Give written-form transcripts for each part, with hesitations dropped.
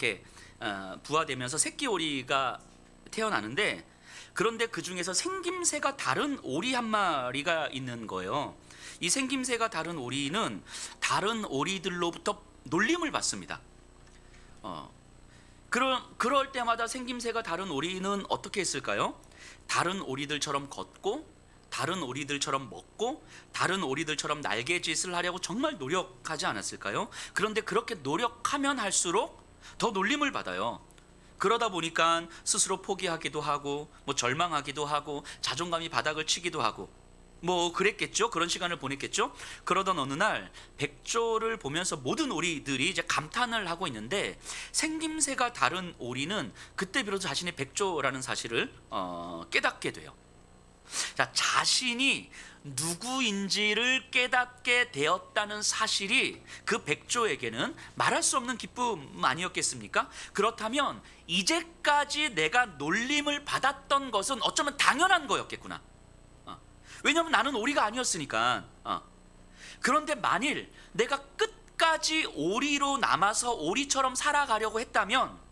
이렇게 부화되면서 새끼 오리가 태어나는데, 그런데 그 중에서 생김새가 다른 오리 한 마리가 있는 거예요. 이 생김새가 다른 오리는 다른 오리들로부터 놀림을 받습니다. 그럴 때마다 생김새가 다른 오리는 어떻게 했을까요? 다른 오리들처럼 걷고, 다른 오리들처럼 먹고, 다른 오리들처럼 날개짓을 하려고 정말 노력하지 않았을까요? 그런데 그렇게 노력하면 할수록 더 놀림을 받아요. 그러다 보니까 스스로 포기하기도 하고, 절망하기도 하고, 자존감이 바닥을 치기도 하고, 그랬겠죠. 그런 시간을 보냈겠죠. 그러던 어느 날 백조를 보면서 모든 오리들이 이제 감탄을 하고 있는데, 생김새가 다른 오리는 그때 비로소 자신이 백조라는 사실을 깨닫게 돼요. 자, 자신이 누구인지를 깨닫게 되었다는 사실이 그 백조에게는 말할 수 없는 기쁨 아니었겠습니까? 그렇다면 이제까지 내가 놀림을 받았던 것은 어쩌면 당연한 거였겠구나. 왜냐하면 나는 오리가 아니었으니까. 그런데 만일 내가 끝까지 오리로 남아서 오리처럼 살아가려고 했다면,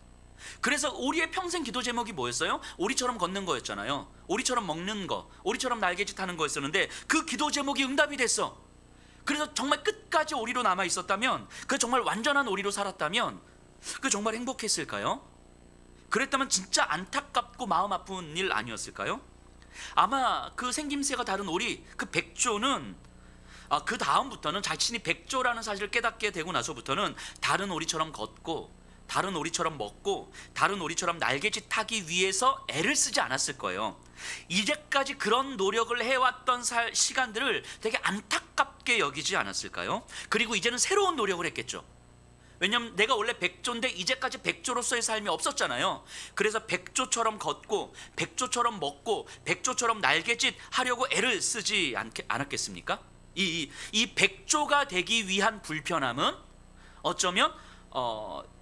그래서 오리의 평생 기도 제목이 뭐였어요? 오리처럼 걷는 거였잖아요. 오리처럼 먹는 거, 오리처럼 날개짓 하는 거였었는데, 그 기도 제목이 응답이 됐어. 그래서 정말 끝까지 오리로 남아 있었다면, 그 정말 완전한 오리로 살았다면, 그 정말 행복했을까요? 그랬다면 진짜 안타깝고 마음 아픈 일 아니었을까요? 아마 그 생김새가 다른 오리, 그 백조는 그 다음부터는 자신이 백조라는 사실을 깨닫게 되고 나서부터는 다른 오리처럼 걷고, 다른 오리처럼 먹고, 다른 오리처럼 날개짓 타기 위해서 애를 쓰지 않았을 거예요. 이제까지 그런 노력을 해왔던 시간들을 되게 안타깝게 여기지 않았을까요? 그리고 이제는 새로운 노력을 했겠죠. 왜냐면 내가 원래 백조인데 이제까지 백조로서의 삶이 없었잖아요. 그래서 백조처럼 걷고, 백조처럼 먹고, 백조처럼 날개짓 하려고 애를 쓰지 않았겠습니까? 이 백조가 되기 위한 불편함은 어쩌면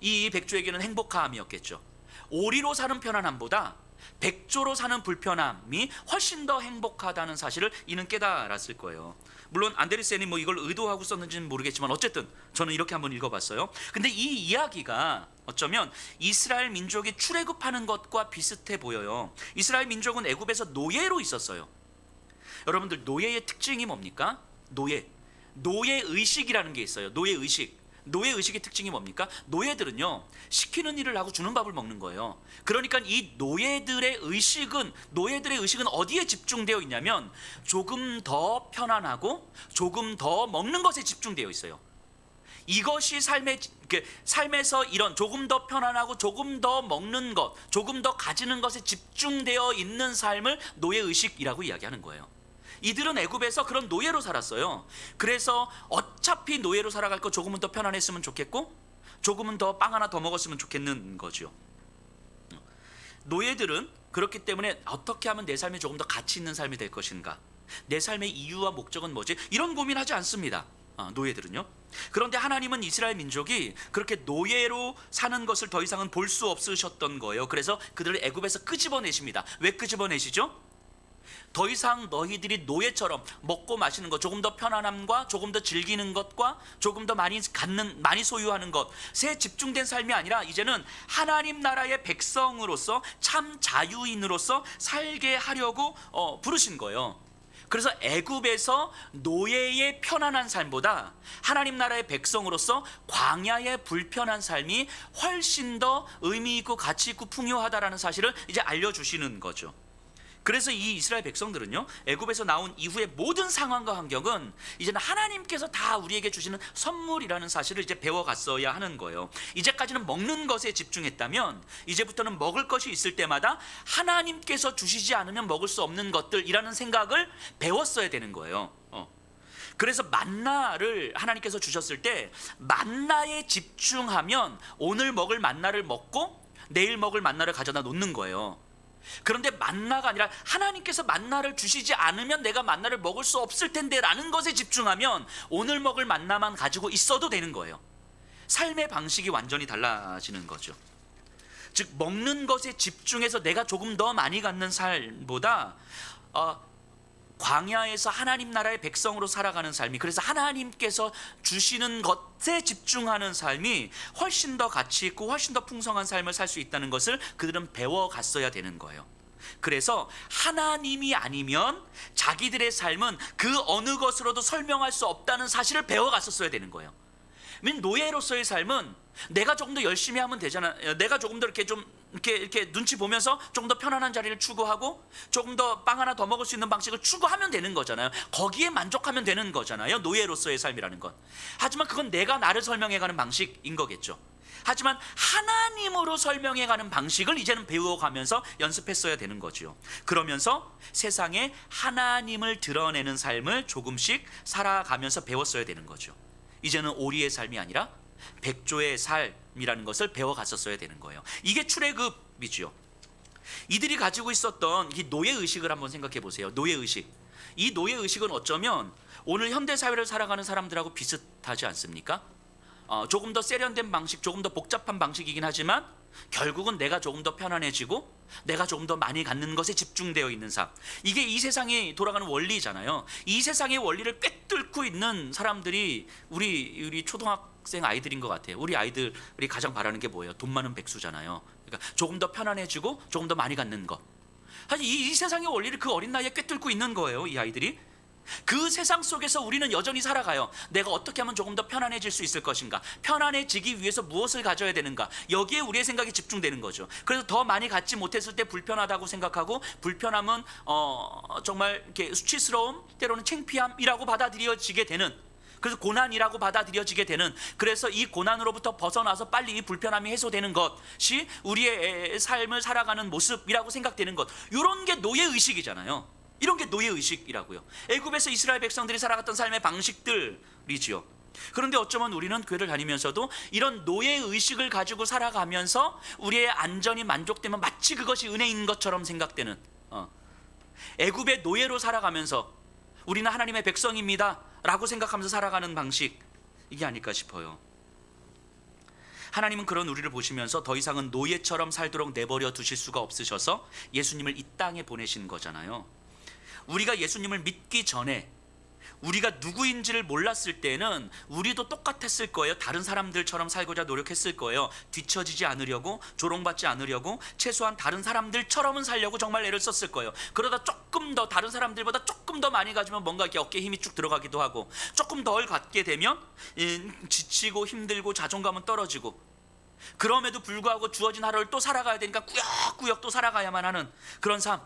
이 백조에게는 행복함이었겠죠. 오리로 사는 편안함보다 백조로 사는 불편함이 훨씬 더 행복하다는 사실을 이는 깨달았을 거예요. 물론 안데르센이 이걸 의도하고 썼는지는 모르겠지만, 어쨌든 저는 이렇게 한번 읽어봤어요. 근데 이 이야기가 어쩌면 이스라엘 민족이 출애굽하는 것과 비슷해 보여요. 이스라엘 민족은 애굽에서 노예로 있었어요. 여러분들, 노예의 특징이 뭡니까? 노예의식이라는 게 있어요. 노예의식의 특징이 뭡니까? 노예들은요, 시키는 일을 하고 주는 밥을 먹는 거예요. 그러니까 이 노예들의 의식은 어디에 집중되어 있냐면, 조금 더 편안하고 조금 더 먹는 것에 집중되어 있어요. 이것이 삶에서 이런 조금 더 편안하고 조금 더 먹는 것, 조금 더 가지는 것에 집중되어 있는 삶을 노예의식이라고 이야기하는 거예요. 이들은 애굽에서 그런 노예로 살았어요. 그래서 어차피 노예로 살아갈 거 조금은 더 편안했으면 좋겠고, 조금은 더 빵 하나 더 먹었으면 좋겠는 거죠. 노예들은 그렇기 때문에 어떻게 하면 내 삶이 조금 더 가치 있는 삶이 될 것인가, 내 삶의 이유와 목적은 뭐지, 이런 고민하지 않습니다. 노예들은요. 그런데 하나님은 이스라엘 민족이 그렇게 노예로 사는 것을 더 이상은 볼 수 없으셨던 거예요. 그래서 그들을 애굽에서 끄집어내십니다. 왜 끄집어내시죠? 더 이상 너희들이 노예처럼 먹고 마시는 것, 조금 더 편안함과 조금 더 즐기는 것과 조금 더 많이 소유하는 것에 집중된 삶이 아니라, 이제는 하나님 나라의 백성으로서 참 자유인으로서 살게 하려고 부르신 거예요. 그래서 애굽에서 노예의 편안한 삶보다 하나님 나라의 백성으로서 광야의 불편한 삶이 훨씬 더 의미 있고 가치 있고 풍요하다라는 사실을 이제 알려주시는 거죠. 그래서 이 이스라엘 백성들은요, 애굽에서 나온 이후의 모든 상황과 환경은 이제는 하나님께서 다 우리에게 주시는 선물이라는 사실을 이제 배워갔어야 하는 거예요. 이제까지는 먹는 것에 집중했다면, 이제부터는 먹을 것이 있을 때마다 하나님께서 주시지 않으면 먹을 수 없는 것들이라는 생각을 배웠어야 되는 거예요. 그래서 만나를 하나님께서 주셨을 때, 만나에 집중하면 오늘 먹을 만나를 먹고 내일 먹을 만나를 가져다 놓는 거예요. 그런데 만나가 아니라 하나님께서 만나를 주시지 않으면 내가 만나를 먹을 수 없을 텐데 라는 것에 집중하면 오늘 먹을 만나만 가지고 있어도 되는 거예요. 삶의 방식이 완전히 달라지는 거죠. 즉, 먹는 것에 집중해서 내가 조금 더 많이 갖는 삶보다 광야에서 하나님 나라의 백성으로 살아가는 삶이, 그래서 하나님께서 주시는 것에 집중하는 삶이 훨씬 더 가치 있고 훨씬 더 풍성한 삶을 살 수 있다는 것을 그들은 배워갔어야 되는 거예요. 그래서 하나님이 아니면 자기들의 삶은 그 어느 것으로도 설명할 수 없다는 사실을 배워갔었어야 되는 거예요. 노예로서의 삶은 내가 조금 더 열심히 하면 되잖아요. 내가 조금 더 이렇게 좀 이렇게 눈치 보면서 조금 더 편안한 자리를 추구하고 조금 더 빵 하나 더 먹을 수 있는 방식을 추구하면 되는 거잖아요. 거기에 만족하면 되는 거잖아요. 노예로서의 삶이라는 건. 하지만 그건 내가 나를 설명해가는 방식인 거겠죠. 하지만 하나님으로 설명해가는 방식을 이제는 배워가면서 연습했어야 되는 거죠. 그러면서 세상에 하나님을 드러내는 삶을 조금씩 살아가면서 배웠어야 되는 거죠. 이제는 오리의 삶이 아니라 백조의 삶이라는 것을 배워갔었어야 되는 거예요. 이게 출애굽이지요. 이들이 가지고 있었던 이 노예의식을 한번 생각해 보세요. 노예의식. 이 노예의식은 어쩌면 오늘 현대사회를 살아가는 사람들하고 비슷하지 않습니까? 조금 더 세련된 방식, 조금 더 복잡한 방식이긴 하지만 결국은 내가 조금 더 편안해지고 내가 조금 더 많이 갖는 것에 집중되어 있는 삶. 이게 이 세상이 돌아가는 원리잖아요. 이 세상의 원리를 꿰뚫고 있는 사람들이 우리 초등학생 아이들인 것 같아요. 우리 아이들이 가장 바라는 게 뭐예요? 돈 많은 백수잖아요. 그러니까 조금 더 편안해지고 조금 더 많이 갖는 것. 사실 이 세상의 원리를 그 어린 나이에 꿰뚫고 있는 거예요. 이 아이들이. 그 세상 속에서 우리는 여전히 살아가요. 내가 어떻게 하면 조금 더 편안해질 수 있을 것인가, 편안해지기 위해서 무엇을 가져야 되는가, 여기에 우리의 생각이 집중되는 거죠. 그래서 더 많이 갖지 못했을 때 불편하다고 생각하고, 불편함은 정말 이렇게 수치스러움, 때로는 창피함이라고 받아들여지게 되는, 그래서 고난이라고 받아들여지게 되는, 그래서 이 고난으로부터 벗어나서 빨리 이 불편함이 해소되는 것이 우리의 삶을 살아가는 모습이라고 생각되는 것, 이런 게 노예의식이잖아요. 이런 게 노예의식이라고요. 애굽에서 이스라엘 백성들이 살아갔던 삶의 방식들이지요. 그런데 어쩌면 우리는 교회를 다니면서도 이런 노예의식을 가지고 살아가면서 우리의 안전이 만족되면 마치 그것이 은혜인 것처럼 생각되는, 애굽의 노예로 살아가면서 우리는 하나님의 백성입니다 라고 생각하면서 살아가는 방식, 이게 아닐까 싶어요. 하나님은 그런 우리를 보시면서 더 이상은 노예처럼 살도록 내버려 두실 수가 없으셔서 예수님을 이 땅에 보내신 거잖아요. 우리가 예수님을 믿기 전에, 우리가 누구인지를 몰랐을 때는 우리도 똑같았을 거예요. 다른 사람들처럼 살고자 노력했을 거예요. 뒤처지지 않으려고, 조롱받지 않으려고, 최소한 다른 사람들처럼은 살려고 정말 애를 썼을 거예요. 그러다 조금 더 다른 사람들보다 조금 더 많이 가지면 뭔가 이렇게 어깨에 힘이 쭉 들어가기도 하고, 조금 덜 갖게 되면 지치고 힘들고 자존감은 떨어지고, 그럼에도 불구하고 주어진 하루를 또 살아가야 되니까 꾸역꾸역 또 살아가야만 하는 그런 삶.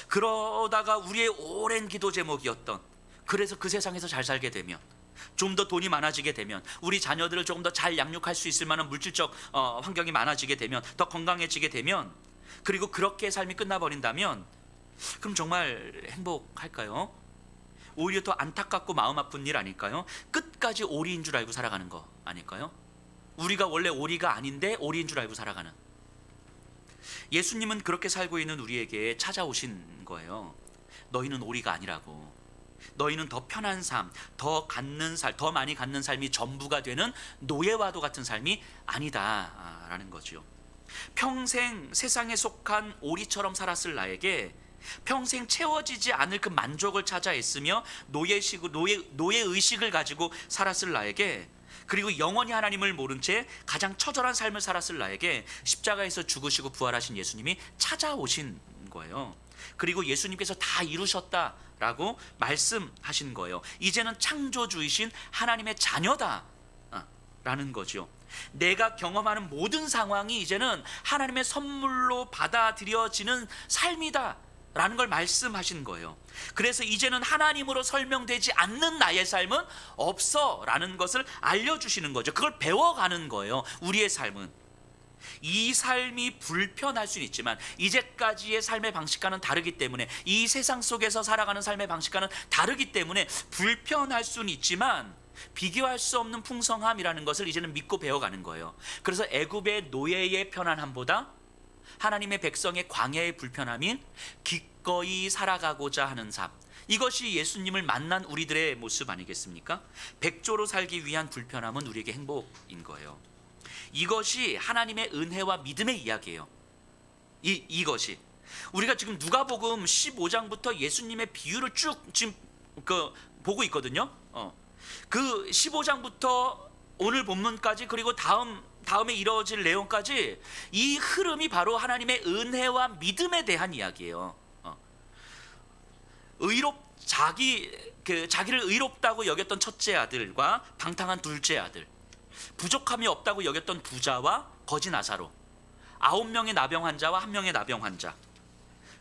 그러다가 우리의 오랜 기도 제목이었던, 그래서 그 세상에서 잘 살게 되면, 좀 더 돈이 많아지게 되면, 우리 자녀들을 조금 더 잘 양육할 수 있을 만한 물질적 환경이 많아지게 되면, 더 건강해지게 되면, 그리고 그렇게 삶이 끝나버린다면 그럼 정말 행복할까요? 오히려 더 안타깝고 마음 아픈 일 아닐까요? 끝까지 오리인 줄 알고 살아가는 거 아닐까요? 우리가 원래 오리가 아닌데 오리인 줄 알고 살아가는. 예수님은 그렇게 살고 있는 우리에게 찾아오신 거예요. 너희는 오리가 아니라고. 너희는 더 편한 삶, 더 갖는 삶, 더 많이 갖는 삶이 전부가 되는 노예와도 같은 삶이 아니다라는 거죠. 평생 세상에 속한 오리처럼 살았을 나에게 평생 채워지지 않을 그 만족을 찾아 애쓰며 노예의식을 가지고 살았을 나에게, 그리고 영원히 하나님을 모른 채 가장 처절한 삶을 살았을 나에게 십자가에서 죽으시고 부활하신 예수님이 찾아오신 거예요. 그리고 예수님께서 다 이루셨다라고 말씀하신 거예요. 이제는 창조주이신 하나님의 자녀다라는 거죠. 내가 경험하는 모든 상황이 이제는 하나님의 선물로 받아들여지는 삶이다 라는 걸 말씀하신 거예요. 그래서 이제는 하나님으로 설명되지 않는 나의 삶은 없어 라는 것을 알려주시는 거죠. 그걸 배워가는 거예요. 우리의 삶은. 이 삶이 불편할 수는 있지만, 이제까지의 삶의 방식과는 다르기 때문에, 이 세상 속에서 살아가는 삶의 방식과는 다르기 때문에 불편할 수는 있지만 비교할 수 없는 풍성함이라는 것을 이제는 믿고 배워가는 거예요. 그래서 애굽의 노예의 편안함보다 하나님의 백성의 광야의 불편함인 기꺼이 살아가고자 하는 삶, 이것이 예수님을 만난 우리들의 모습 아니겠습니까? 백조로 살기 위한 불편함은 우리에게 행복인 거예요. 이것이 하나님의 은혜와 믿음의 이야기예요. 이것이 우리가 지금 누가복음 15장부터 예수님의 비유를 쭉 지금 보고 있거든요. 그 15장부터 오늘 본문까지, 그리고 다음에 이루어질 내용까지, 이 흐름이 바로 하나님의 은혜와 믿음에 대한 이야기예요. 자기를 의롭다고 여겼던 첫째 아들과 방탕한 둘째 아들, 부족함이 없다고 여겼던 부자와 거지 나사로, 9명의 나병 환자와 1명의 나병 환자,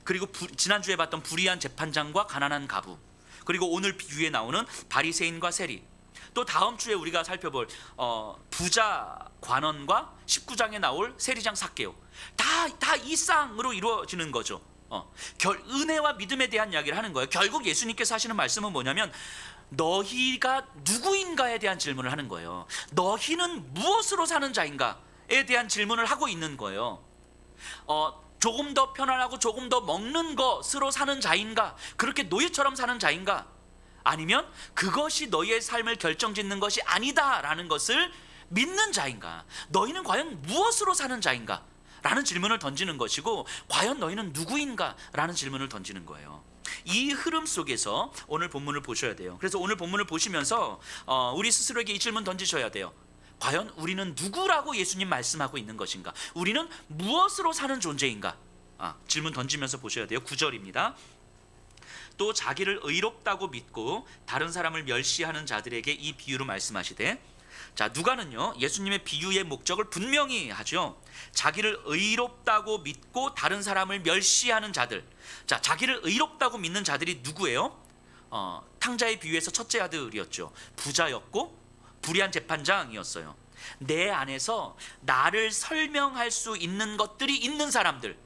그리고 지난주에 봤던 불의한 재판장과 가난한 가부, 그리고 오늘 비유에 나오는 바리새인과 세리, 또 다음 주에 우리가 살펴볼 부자 관원과 19장에 나올 세리장 삭개오, 다 이 쌍으로 이루어지는 거죠. 은혜와 믿음에 대한 이야기를 하는 거예요. 결국 예수님께서 하시는 말씀은 뭐냐면, 너희가 누구인가에 대한 질문을 하는 거예요. 너희는 무엇으로 사는 자인가에 대한 질문을 하고 있는 거예요. 조금 더 편안하고 조금 더 먹는 것으로 사는 자인가, 그렇게 노예처럼 사는 자인가, 아니면 그것이 너희의 삶을 결정짓는 것이 아니다라는 것을 믿는 자인가, 너희는 과연 무엇으로 사는 자인가 라는 질문을 던지는 것이고, 과연 너희는 누구인가 라는 질문을 던지는 거예요. 이 흐름 속에서 오늘 본문을 보셔야 돼요. 그래서 오늘 본문을 보시면서 우리 스스로에게 이 질문 던지셔야 돼요. 과연 우리는 누구라고 예수님 말씀하고 있는 것인가? 우리는 무엇으로 사는 존재인가? 질문 던지면서 보셔야 돼요. 9절입니다. 또 자기를 의롭다고 믿고 다른 사람을 멸시하는 자들에게 이 비유로 말씀하시되, 자, 누가는요 예수님의 비유의 목적을 분명히 하죠. 자기를 의롭다고 믿고 다른 사람을 멸시하는 자들. 자, 자기를 의롭다고 믿는 자들이 누구예요? 탕자의 비유에서 첫째 아들이었죠. 부자였고 불의한 재판장이었어요. 내 안에서 나를 설명할 수 있는 것들이 있는 사람들,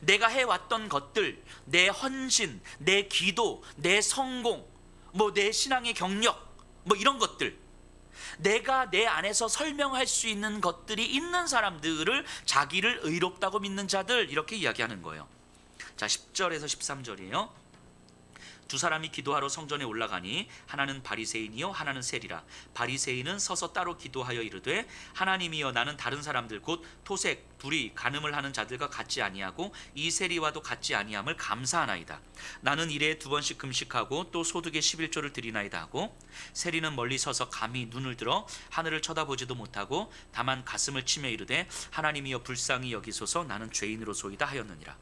내가 해왔던 것들, 내 헌신, 내 기도, 내 성공, 내 신앙의 경력, 이런 것들, 내가 내 안에서 설명할 수 있는 것들이 있는 사람들을 자기를 의롭다고 믿는 자들, 이렇게 이야기하는 거예요. 자, 10절에서 13절이에요. 두 사람이 기도하러 성전에 올라가니 하나는 바리새인이요 하나는 세리라. 바리새인은 서서 따로 기도하여 이르되, 하나님이여, 나는 다른 사람들 곧 토색, 불의, 간음을 하는 자들과 같지 아니하고 이 세리와도 같지 아니함을 감사하나이다. 나는 일에 2번씩 금식하고 또 소득의 11조를 드리나이다 하고, 세리는 멀리 서서 감히 눈을 들어 하늘을 쳐다보지도 못하고 다만 가슴을 치며 이르되, 하나님이여 불쌍히 여기소서, 나는 죄인으로소이다 하였느니라.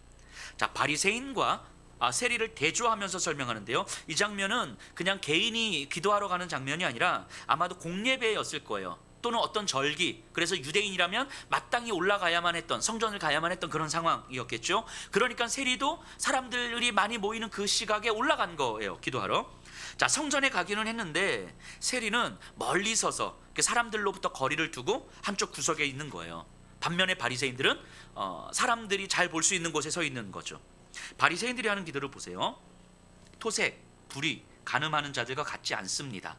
자, 바리새인과 세리를 대조하면서 설명하는데요. 이 장면은 그냥 개인이 기도하러 가는 장면이 아니라 아마도 공예배였을 거예요. 또는 어떤 절기, 그래서 유대인이라면 마땅히 올라가야만 했던, 성전을 가야만 했던 그런 상황이었겠죠. 그러니까 세리도 사람들이 많이 모이는 그 시각에 올라간 거예요, 기도하러. 자, 성전에 가기는 했는데 세리는 멀리 서서 사람들로부터 거리를 두고 한쪽 구석에 있는 거예요. 반면에 바리새인들은 사람들이 잘 볼 수 있는 곳에 서 있는 거죠. 바리새인들이 하는 기도를 보세요. 토색, 불의, 간음하는 자들과 같지 않습니다.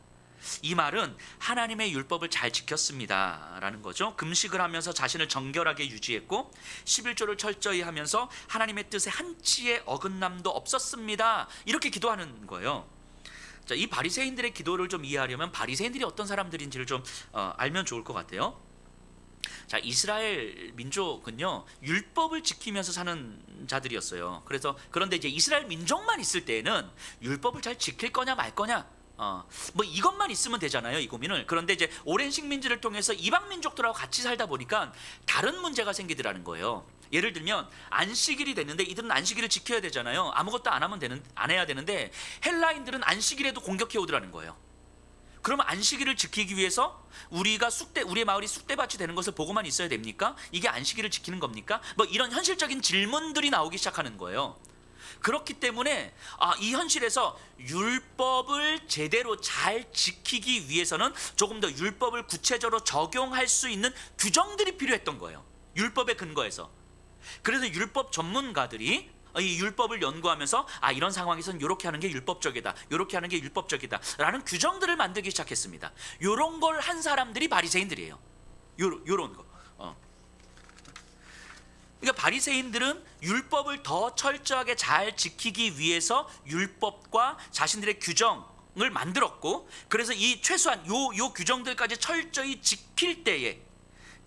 이 말은 하나님의 율법을 잘 지켰습니다 라는 거죠. 금식을 하면서 자신을 정결하게 유지했고 11조를 철저히 하면서 하나님의 뜻에 한치의 어긋남도 없었습니다, 이렇게 기도하는 거예요. 자, 이 바리새인들의 기도를 좀 이해하려면 바리새인들이 어떤 사람들인지를 좀 알면 좋을 것 같아요. 자, 이스라엘 민족은요 율법을 지키면서 사는 자들이었어요. 그런데 이제 이스라엘 민족만 있을 때에는 율법을 잘 지킬 거냐 말 거냐, 이것만 있으면 되잖아요, 이 고민을. 그런데 이제 오랜 식민지를 통해서 이방 민족들하고 같이 살다 보니까 다른 문제가 생기더라는 거예요. 예를 들면 안식일이 됐는데 이들은 안식일을 지켜야 되잖아요. 아무것도 안 해야 되는데 헬라인들은 안식일에도 공격해 오더라는 거예요. 그러면 안식일을 지키기 위해서 우리의 마을이 쑥대밭이 되는 것을 보고만 있어야 됩니까? 이게 안식일을 지키는 겁니까? 이런 현실적인 질문들이 나오기 시작하는 거예요. 그렇기 때문에 이 현실에서 율법을 제대로 잘 지키기 위해서는 조금 더 율법을 구체적으로 적용할 수 있는 규정들이 필요했던 거예요, 율법에 근거해서. 그래서 율법 전문가들이 이 율법을 연구하면서 이런 상황에서는 이렇게 하는 게 율법적이다, 이렇게 하는 게 율법적이다 라는 규정들을 만들기 시작했습니다. 이런 걸 한 사람들이 바리새인들이에요. 요런 거. 그러니까 바리새인들은 율법을 더 철저하게 잘 지키기 위해서 율법과 자신들의 규정을 만들었고, 그래서 이 최소한 요 규정들까지 철저히 지킬 때에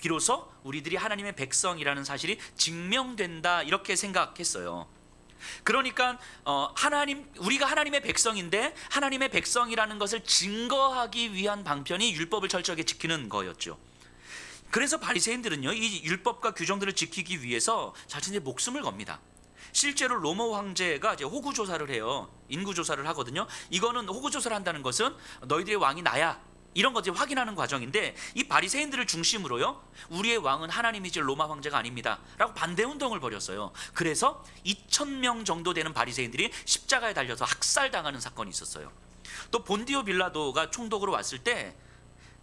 비로소 우리들이 하나님의 백성이라는 사실이 증명된다 이렇게 생각했어요. 그러니까 우리가 하나님의 백성인데 하나님의 백성이라는 것을 증거하기 위한 방편이 율법을 철저하게 지키는 거였죠. 그래서 바리새인들은요, 이 율법과 규정들을 지키기 위해서 자신의 목숨을 겁니다. 실제로 로마 황제가 이제 호구 조사를 해요. 인구 조사를 하거든요. 이거는 호구 조사를 한다는 것은 너희들의 왕이 나야, 이런 것을 확인하는 과정인데, 이 바리새인들을 중심으로요, 우리의 왕은 하나님이지 로마 황제가 아닙니다 라고 반대 운동을 벌였어요. 그래서 2,000명 정도 되는 바리새인들이 십자가에 달려서 학살당하는 사건이 있었어요. 또 본디오 빌라도가 총독으로 왔을 때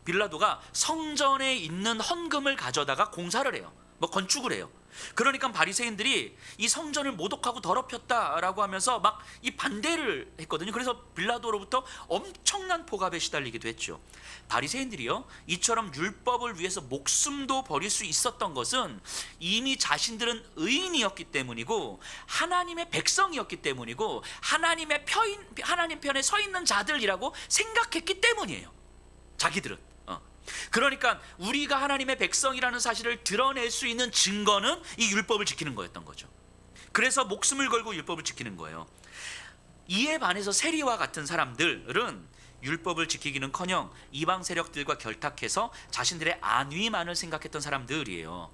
빌라도가 성전에 있는 헌금을 가져다가 공사를 해요. 건축을 해요. 그러니까 바리새인들이 이 성전을 모독하고 더럽혔다라고 하면서 막 이 반대를 했거든요. 그래서 빌라도로부터 엄청난 포갑에 시달리기도 했죠. 바리새인들이요, 이처럼 율법을 위해서 목숨도 버릴 수 있었던 것은 이미 자신들은 의인이었기 때문이고 하나님의 백성이었기 때문이고 하나님 편에 서 있는 자들이라고 생각했기 때문이에요. 자기들은. 그러니까 우리가 하나님의 백성이라는 사실을 드러낼 수 있는 증거는 이 율법을 지키는 거였던 거죠. 그래서 목숨을 걸고 율법을 지키는 거예요. 이에 반해서 세리와 같은 사람들은 율법을 지키기는커녕 이방 세력들과 결탁해서 자신들의 안위만을 생각했던 사람들이에요.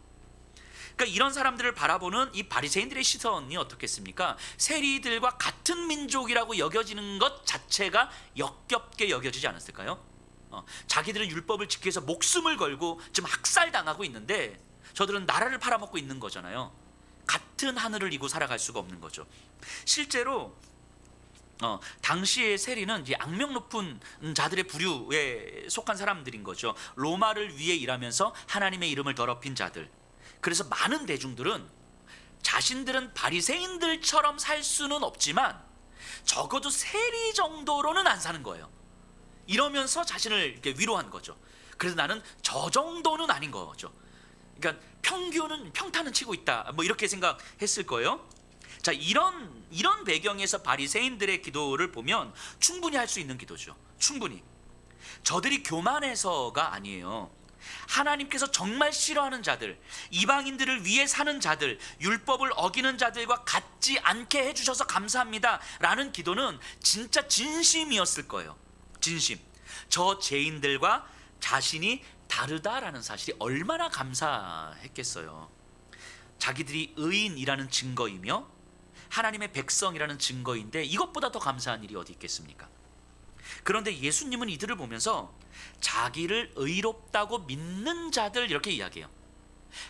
그러니까 이런 사람들을 바라보는 이 바리새인들의 시선이 어떻겠습니까? 세리들과 같은 민족이라고 여겨지는 것 자체가 역겹게 여겨지지 않았을까요? 자기들은 율법을 지키기 위해서 목숨을 걸고 지금 학살당하고 있는데 저들은 나라를 팔아먹고 있는 거잖아요. 같은 하늘을 이고 살아갈 수가 없는 거죠. 실제로 당시의 세리는 이제 악명 높은 자들의 부류에 속한 사람들인 거죠. 로마를 위해 일하면서 하나님의 이름을 더럽힌 자들. 그래서 많은 대중들은 자신들은 바리새인들처럼 살 수는 없지만 적어도 세리 정도로는 안 사는 거예요. 이러면서 자신을 이렇게 위로한 거죠. 그래서 나는 저 정도는 아닌 거죠. 그러니까 평탄은 치고 있다, 이렇게 생각했을 거예요. 자, 이런 배경에서 바리새인들의 기도를 보면 충분히 할 수 있는 기도죠. 충분히. 저들이 교만해서가 아니에요. 하나님께서 정말 싫어하는 자들, 이방인들을 위해 사는 자들, 율법을 어기는 자들과 같지 않게 해주셔서 감사합니다 라는 기도는 진짜 진심이었을 거예요. 진심. 저 죄인들과 자신이 다르다라는 사실이 얼마나 감사했겠어요. 자기들이 의인이라는 증거이며 하나님의 백성이라는 증거인데 이것보다 더 감사한 일이 어디 있겠습니까? 그런데 예수님은 이들을 보면서 자기를 의롭다고 믿는 자들 이렇게 이야기해요.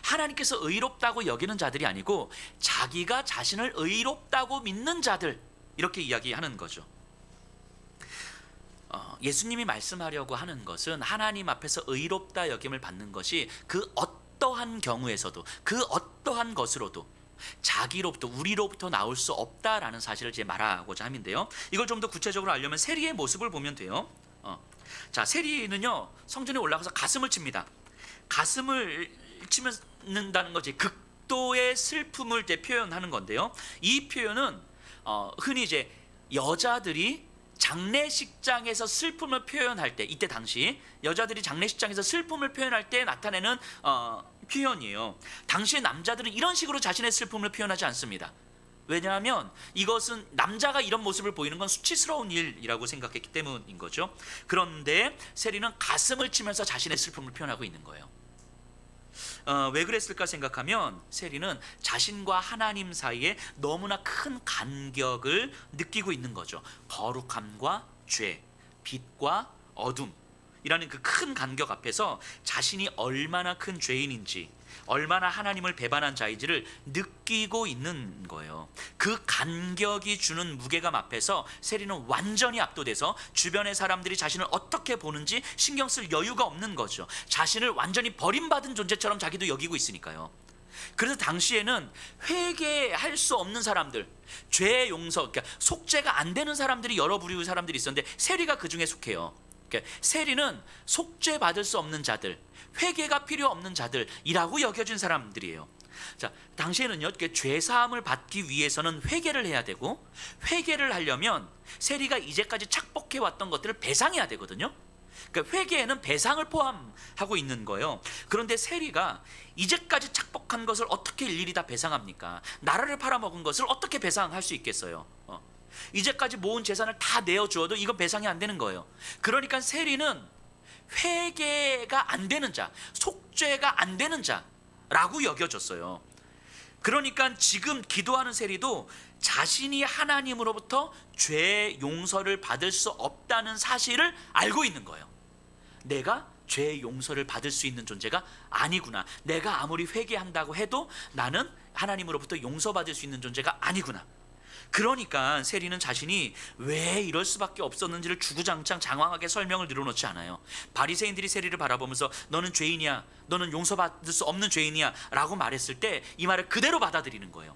하나님께서 의롭다고 여기는 자들이 아니고 자기가 자신을 의롭다고 믿는 자들 이렇게 이야기하는 거죠. 예수님이 말씀하려고 하는 것은 하나님 앞에서 의롭다 여김을 받는 것이 그 어떠한 경우에서도 그 어떠한 것으로도 자기로부터 우리로부터 나올 수 없다라는 사실을 이제 말하고자 함인데요. 이걸 좀 더 구체적으로 알려면 세리의 모습을 보면 돼요. 자, 세리는요 성전에 올라가서 가슴을 칩니다. 가슴을 치는다는 것이 극도의 슬픔을 이제 표현하는 건데요. 이 표현은 흔히 이제 여자들이 장례식장에서 슬픔을 표현할 때, 이때 당시 여자들이 장례식장에서 슬픔을 표현할 때 나타내는 표현이에요. 당시의 남자들은 이런 식으로 자신의 슬픔을 표현하지 않습니다. 왜냐하면 이것은 남자가 이런 모습을 보이는 건 수치스러운 일이라고 생각했기 때문인 거죠. 그런데 세리는 가슴을 치면서 자신의 슬픔을 표현하고 있는 거예요. 왜 그랬을까 생각하면 세리는 자신과 하나님 사이에 너무나 큰 간격을 느끼고 있는 거죠. 거룩함과 죄, 빛과 어둠이라는 그 큰 간격 앞에서 자신이 얼마나 큰 죄인인지, 얼마나 하나님을 배반한 자인지를 느끼고 있는 거예요. 그 간격이 주는 무게감 앞에서 세리는 완전히 압도돼서 주변의 사람들이 자신을 어떻게 보는지 신경 쓸 여유가 없는 거죠. 자신을 완전히 버림받은 존재처럼 자기도 여기고 있으니까요. 그래서 당시에는 회개할 수 없는 사람들, 죄 용서, 그러니까 속죄가 안 되는 사람들이 여러 부류의 사람들이 있었는데 세리가 그 중에 속해요. 그러니까 세리는 속죄 받을 수 없는 자들, 회개가 필요 없는 자들이라고 여겨진 사람들이에요. 자, 당시에는요, 죄 사함을 받기 위해서는 회개를 해야 되고, 회개를 하려면 세리가 이제까지 착복해 왔던 것들을 배상해야 되거든요. 그러니까 회개에는 배상을 포함하고 있는 거예요. 그런데 세리가 이제까지 착복한 것을 어떻게 일일이 다 배상합니까? 나라를 팔아먹은 것을 어떻게 배상할 수 있겠어요? 이제까지 모은 재산을 다 내어주어도 이건 배상이 안 되는 거예요. 그러니까 세리는 회개가 안 되는 자, 속죄가 안 되는 자라고 여겨졌어요. 그러니까 지금 기도하는 세리도 자신이 하나님으로부터 죄 용서를 받을 수 없다는 사실을 알고 있는 거예요. 내가 죄 용서를 받을 수 있는 존재가 아니구나. 내가 아무리 회개한다고 해도 나는 하나님으로부터 용서받을 수 있는 존재가 아니구나. 그러니까 세리는 자신이 왜 이럴 수밖에 없었는지를 주구장창 장황하게 설명을 늘어놓지 않아요. 바리새인들이 세리를 바라보면서 너는 죄인이야, 너는 용서받을 수 없는 죄인이야 라고 말했을 때 이 말을 그대로 받아들이는 거예요.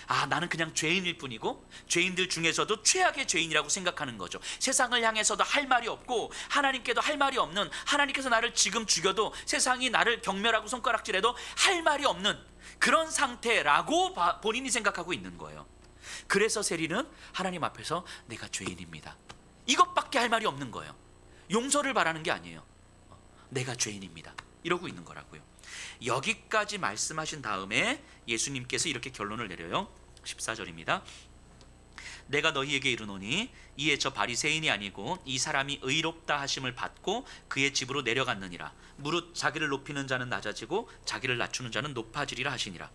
아, 나는 그냥 죄인일 뿐이고 죄인들 중에서도 최악의 죄인이라고 생각하는 거죠. 세상을 향해서도 할 말이 없고 하나님께도 할 말이 없는, 하나님께서 나를 지금 죽여도 세상이 나를 경멸하고 손가락질해도 할 말이 없는 그런 상태라고 본인이 생각하고 있는 거예요. 그래서 세리는 하나님 앞에서 내가 죄인입니다, 이것밖에 할 말이 없는 거예요. 용서를 바라는 게 아니에요. 내가 죄인입니다 이러고 있는 거라고요. 여기까지 말씀하신 다음에 예수님께서 이렇게 결론을 내려요. 14절입니다. 내가 너희에게 이르노니 이에 저 바리새인이 아니고 이 사람이 의롭다 하심을 받고 그의 집으로 내려갔느니라. 무릇 자기를 높이는 자는 낮아지고 자기를 낮추는 자는 높아지리라 하시니라.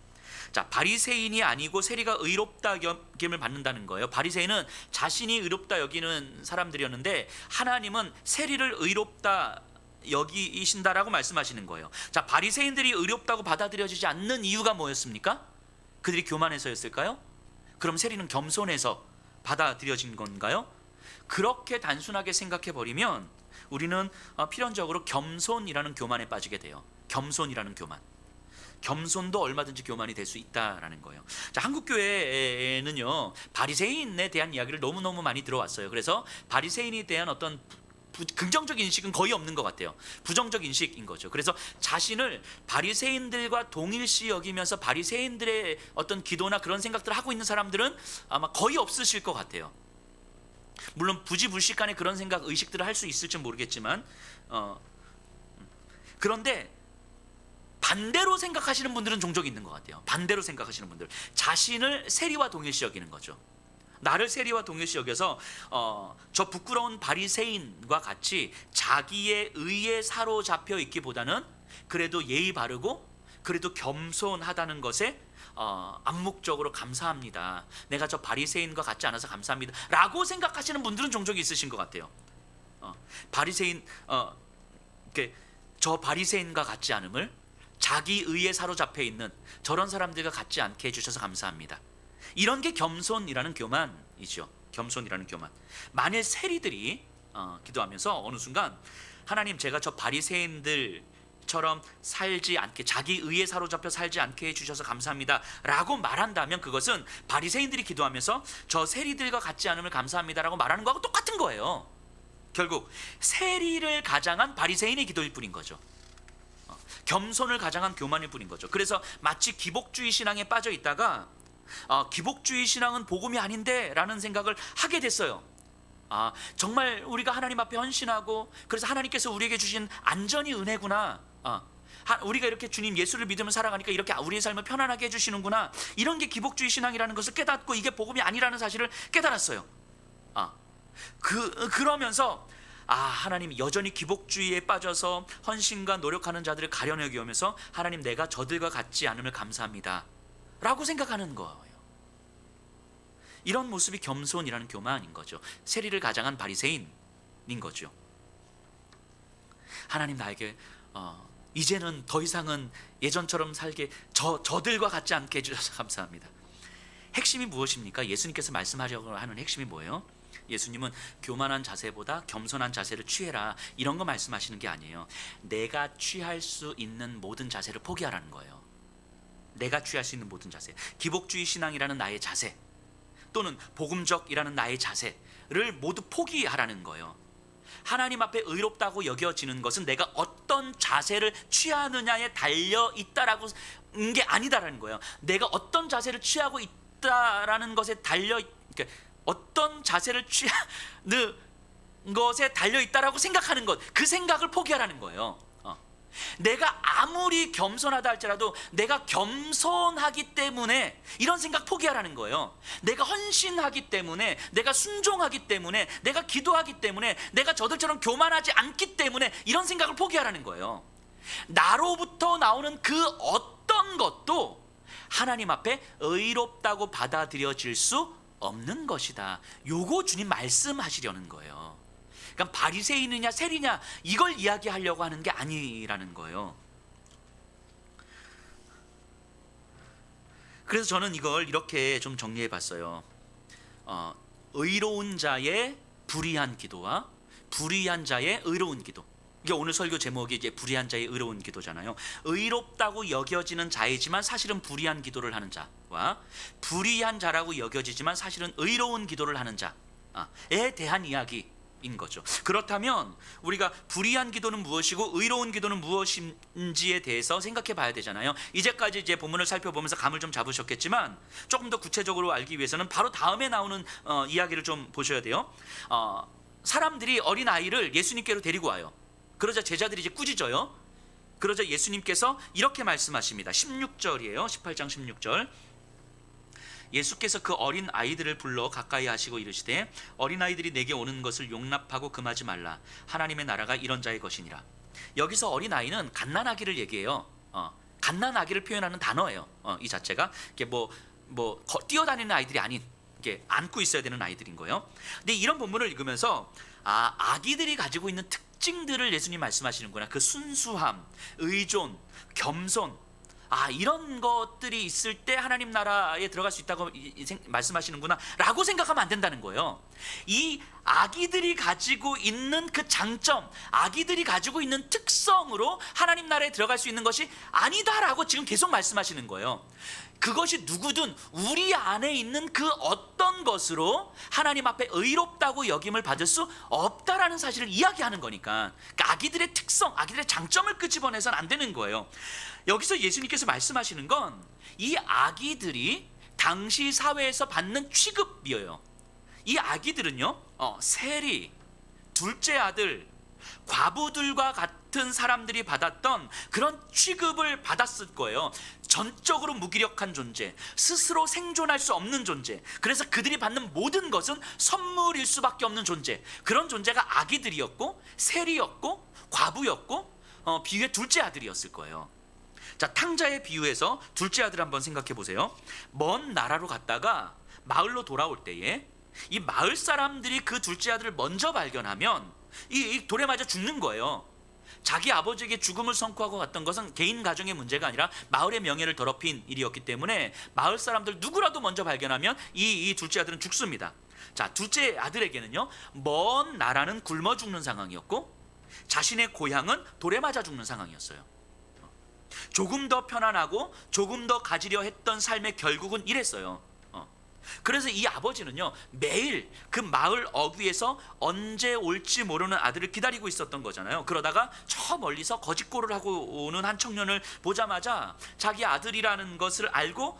자, 바리새인이 아니고 세리가 의롭다 여김을 받는다는 거예요. 바리새인은 자신이 의롭다 여기는 사람들이었는데 하나님은 세리를 의롭다 여기신다라고 말씀하시는 거예요. 자, 바리새인들이 의롭다고 받아들여지지 않는 이유가 뭐였습니까? 그들이 교만해서였을까요? 그럼 세리는 겸손해서 받아들여진 건가요? 그렇게 단순하게 생각해 버리면 우리는 필연적으로 겸손이라는 교만에 빠지게 돼요. 겸손이라는 교만. 겸손도 얼마든지 교만이 될 수 있다라는 거예요. 자, 한국 교회에는요 바리새인에 대한 이야기를 너무너무 많이 들어왔어요. 그래서 바리새인에 대한 어떤 긍정적 인식은 거의 없는 것 같아요. 부정적 인식인 거죠. 그래서 자신을 바리새인들과 동일시 여기면서 바리새인들의 어떤 기도나 그런 생각들을 하고 있는 사람들은 아마 거의 없으실 것 같아요. 물론 부지불식간에 그런 생각, 의식들을 할 수 있을지 모르겠지만 그런데 반대로 생각하시는 분들은 종종 있는 것 같아요. 반대로 생각하시는 분들, 자신을 세리와 동일시 여기는 거죠. 나를 세리와 동일시 여겨서 저 부끄러운 바리새인과 같이 자기의 의에 사로잡혀 있기보다는 그래도 예의 바르고 그래도 겸손하다는 것에 암묵적으로 감사합니다, 내가 저 바리새인과 같지 않아서 감사합니다 라고 생각하시는 분들은 종종 있으신 것 같아요. 바리새인 저 바리새인과 같지 않음을 자기 의에 사로잡혀 있는 저런 사람들과 같지 않게 해주셔서 감사합니다. 이런 게 겸손이라는 교만이죠. 겸손이라는 교만. 만일 세리들이 기도하면서 어느 순간 하나님, 제가 저 바리새인들처럼 살지 않게, 자기 의에 사로잡혀 살지 않게 해주셔서 감사합니다 라고 말한다면 그것은 바리새인들이 기도하면서 저 세리들과 같지 않음을 감사합니다라고 말하는 거하고 똑같은 거예요. 결국 세리를 가장한 바리새인의 기도일 뿐인 거죠. 겸손을 가장한 교만일 뿐인 거죠. 그래서 마치 기복주의 신앙에 빠져 있다가 기복주의 신앙은 복음이 아닌데 라는 생각을 하게 됐어요. 정말 우리가 하나님 앞에 헌신하고 그래서 하나님께서 우리에게 주신 안전이 은혜구나, 우리가 이렇게 주님 예수를 믿으며 살아가니까 이렇게 우리의 삶을 편안하게 해주시는구나, 이런 게 기복주의 신앙이라는 것을 깨닫고 이게 복음이 아니라는 사실을 깨달았어요. 그러면서 하나님 여전히 기복주의에 빠져서 헌신과 노력하는 자들을 가려내기 위해서 하나님, 내가 저들과 같지 않음을 감사합니다 라고 생각하는 거예요. 이런 모습이 겸손이라는 교만인 거죠. 세리를 가장한 바리새인인 거죠. 하나님, 나에게 이제는 더 이상은 예전처럼 살게 저들과 같지 않게 해주셔서 감사합니다. 핵심이 무엇입니까? 예수님께서 말씀하려고 하는 핵심이 뭐예요? 예수님은 교만한 자세보다 겸손한 자세를 취해라 이런 거 말씀하시는 게 아니에요. 내가 취할 수 있는 모든 자세를 포기하라는 거예요. 내가 취할 수 있는 모든 자세, 기복주의 신앙이라는 나의 자세 또는 복음적이라는 나의 자세를 모두 포기하라는 거예요. 하나님 앞에 의롭다고 여겨지는 것은 내가 어떤 자세를 취하느냐에 달려 있다라고 게 아니다라는 거예요. 내가 어떤 자세를 취하고 있다라는 것에 달려, 그러니까 어떤 자세를 취하는 것에 달려 있다라고 생각하는 것, 그 생각을 포기하라는 거예요. 내가 아무리 겸손하다 할지라도 내가 겸손하기 때문에 이런 생각 포기하라는 거예요. 내가 헌신하기 때문에, 내가 순종하기 때문에, 내가 기도하기 때문에, 내가 저들처럼 교만하지 않기 때문에 이런 생각을 포기하라는 거예요. 나로부터 나오는 그 어떤 것도 하나님 앞에 의롭다고 받아들여질 수 없는 것이다. 요거 주님 말씀하시려는 거예요. 그러니까 바리새인이냐 세리냐 이걸 이야기하려고 하는 게 아니라는 거예요. 그래서 저는 이걸 이렇게 좀 정리해 봤어요. 의로운 자의 불의한 기도와 불의한 자의 의로운 기도. 이게 오늘 설교 제목이 이제 불의한 자의 의로운 기도잖아요. 의롭다고 여겨지는 자이지만 사실은 불의한 기도를 하는 자와 불의한 자라고 여겨지지만 사실은 의로운 기도를 하는 자에 대한 이야기인 거죠. 그렇다면 우리가 불의한 기도는 무엇이고 의로운 기도는 무엇인지에 대해서 생각해 봐야 되잖아요. 이제까지 이제 본문을 살펴보면서 감을 좀 잡으셨겠지만 조금 더 구체적으로 알기 위해서는 바로 다음에 나오는 이야기를 좀 보셔야 돼요. 사람들이 어린 아이를 예수님께로 데리고 와요. 그러자 제자들이 이제 꾸짖어요. 그러자 예수님께서 이렇게 말씀하십니다. 16절이에요. 18장 16절. 예수께서 그 어린 아이들을 불러 가까이 하시고 이르시되 어린아이들이 내게 오는 것을 용납하고 금하지 말라. 하나님의 나라가 이런 자의 것이니라. 여기서 어린아이는 갓난아기를 얘기해요. 갓난아기를 표현하는 단어예요. 이 자체가 이게 뛰어다니는 아이들이 아닌 이게 안고 있어야 되는 아이들인 거예요. 근데 이런 본문을 읽으면서 아기들이 가지고 있는 특징들을 예수님 말씀하시는구나. 그 순수함, 의존, 겸손, 이런 것들이 있을 때 하나님 나라에 들어갈 수 있다고 말씀하시는구나 라고 생각하면 안 된다는 거예요. 이 아기들이 가지고 있는 그 장점, 아기들이 가지고 있는 특성으로 하나님 나라에 들어갈 수 있는 것이 아니다라고 지금 계속 말씀하시는 거예요. 그것이 누구든 우리 안에 있는 그 어떤 것으로 하나님 앞에 의롭다고 여김을 받을 수 없다라는 사실을 이야기하는 거니까, 그러니까 아기들의 특성, 아기들의 장점을 끄집어내서는 안 되는 거예요. 여기서 예수님께서 말씀하시는 건 이 아기들이 당시 사회에서 받는 취급이에요. 이 아기들은요, 세리, 둘째 아들, 과부들과 같은 사람들이 받았던 그런 취급을 받았을 거예요. 전적으로 무기력한 존재, 스스로 생존할 수 없는 존재, 그래서 그들이 받는 모든 것은 선물일 수밖에 없는 존재, 그런 존재가 아기들이었고 세리였고 과부였고 비유의 둘째 아들이었을 거예요. 자, 탕자의 비유에서 둘째 아들 한번 생각해 보세요. 먼 나라로 갔다가 마을로 돌아올 때에 이 마을 사람들이 그 둘째 아들을 먼저 발견하면 이 돌에 맞아 죽는 거예요. 자기 아버지에게 죽음을 선고하고 갔던 것은 개인 가정의 문제가 아니라 마을의 명예를 더럽힌 일이었기 때문에 마을 사람들 누구라도 먼저 발견하면 이 둘째 아들은 죽습니다. 자, 둘째 아들에게는요, 먼 나라는 굶어 죽는 상황이었고 자신의 고향은 돌에 맞아 죽는 상황이었어요. 조금 더 편안하고 조금 더 가지려 했던 삶의 결국은 이랬어요. 그래서 이 아버지는요, 매일 그 마을 어귀에서 언제 올지 모르는 아들을 기다리고 있었던 거잖아요. 그러다가 저 멀리서 거짓골을 하고 오는 한 청년을 보자마자 자기 아들이라는 것을 알고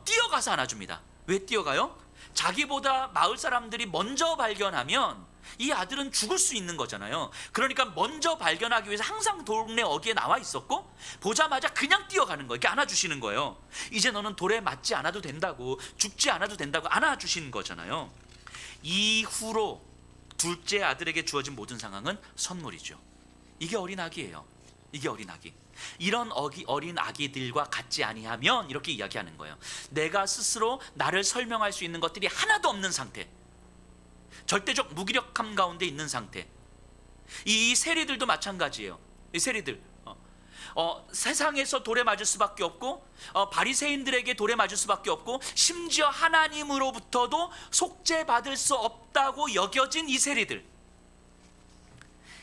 뛰어가서 안아줍니다. 왜 뛰어가요? 자기보다 마을 사람들이 먼저 발견하면 이 아들은 죽을 수 있는 거잖아요. 그러니까 먼저 발견하기 위해서 항상 동네 어귀에 나와 있었고 보자마자 그냥 뛰어가는 거예요. 이렇게 안아주시는 거예요. 이제 너는 돌에 맞지 않아도 된다고, 죽지 않아도 된다고 안아주시는 거잖아요. 이후로 둘째 아들에게 주어진 모든 상황은 선물이죠. 이게 어린 아기예요. 이게 어린 아기. 이런 어린 아기들과 같지 아니하면 이렇게 이야기하는 거예요. 내가 스스로 나를 설명할 수 있는 것들이 하나도 없는 상태, 절대적 무기력함 가운데 있는 상태. 이 세리들도 마찬가지예요. 이 세리들 세상에서 돌에 맞을 수밖에 없고 바리새인들에게 돌에 맞을 수밖에 없고 심지어 하나님으로부터도 속죄받을 수 없다고 여겨진 이 세리들.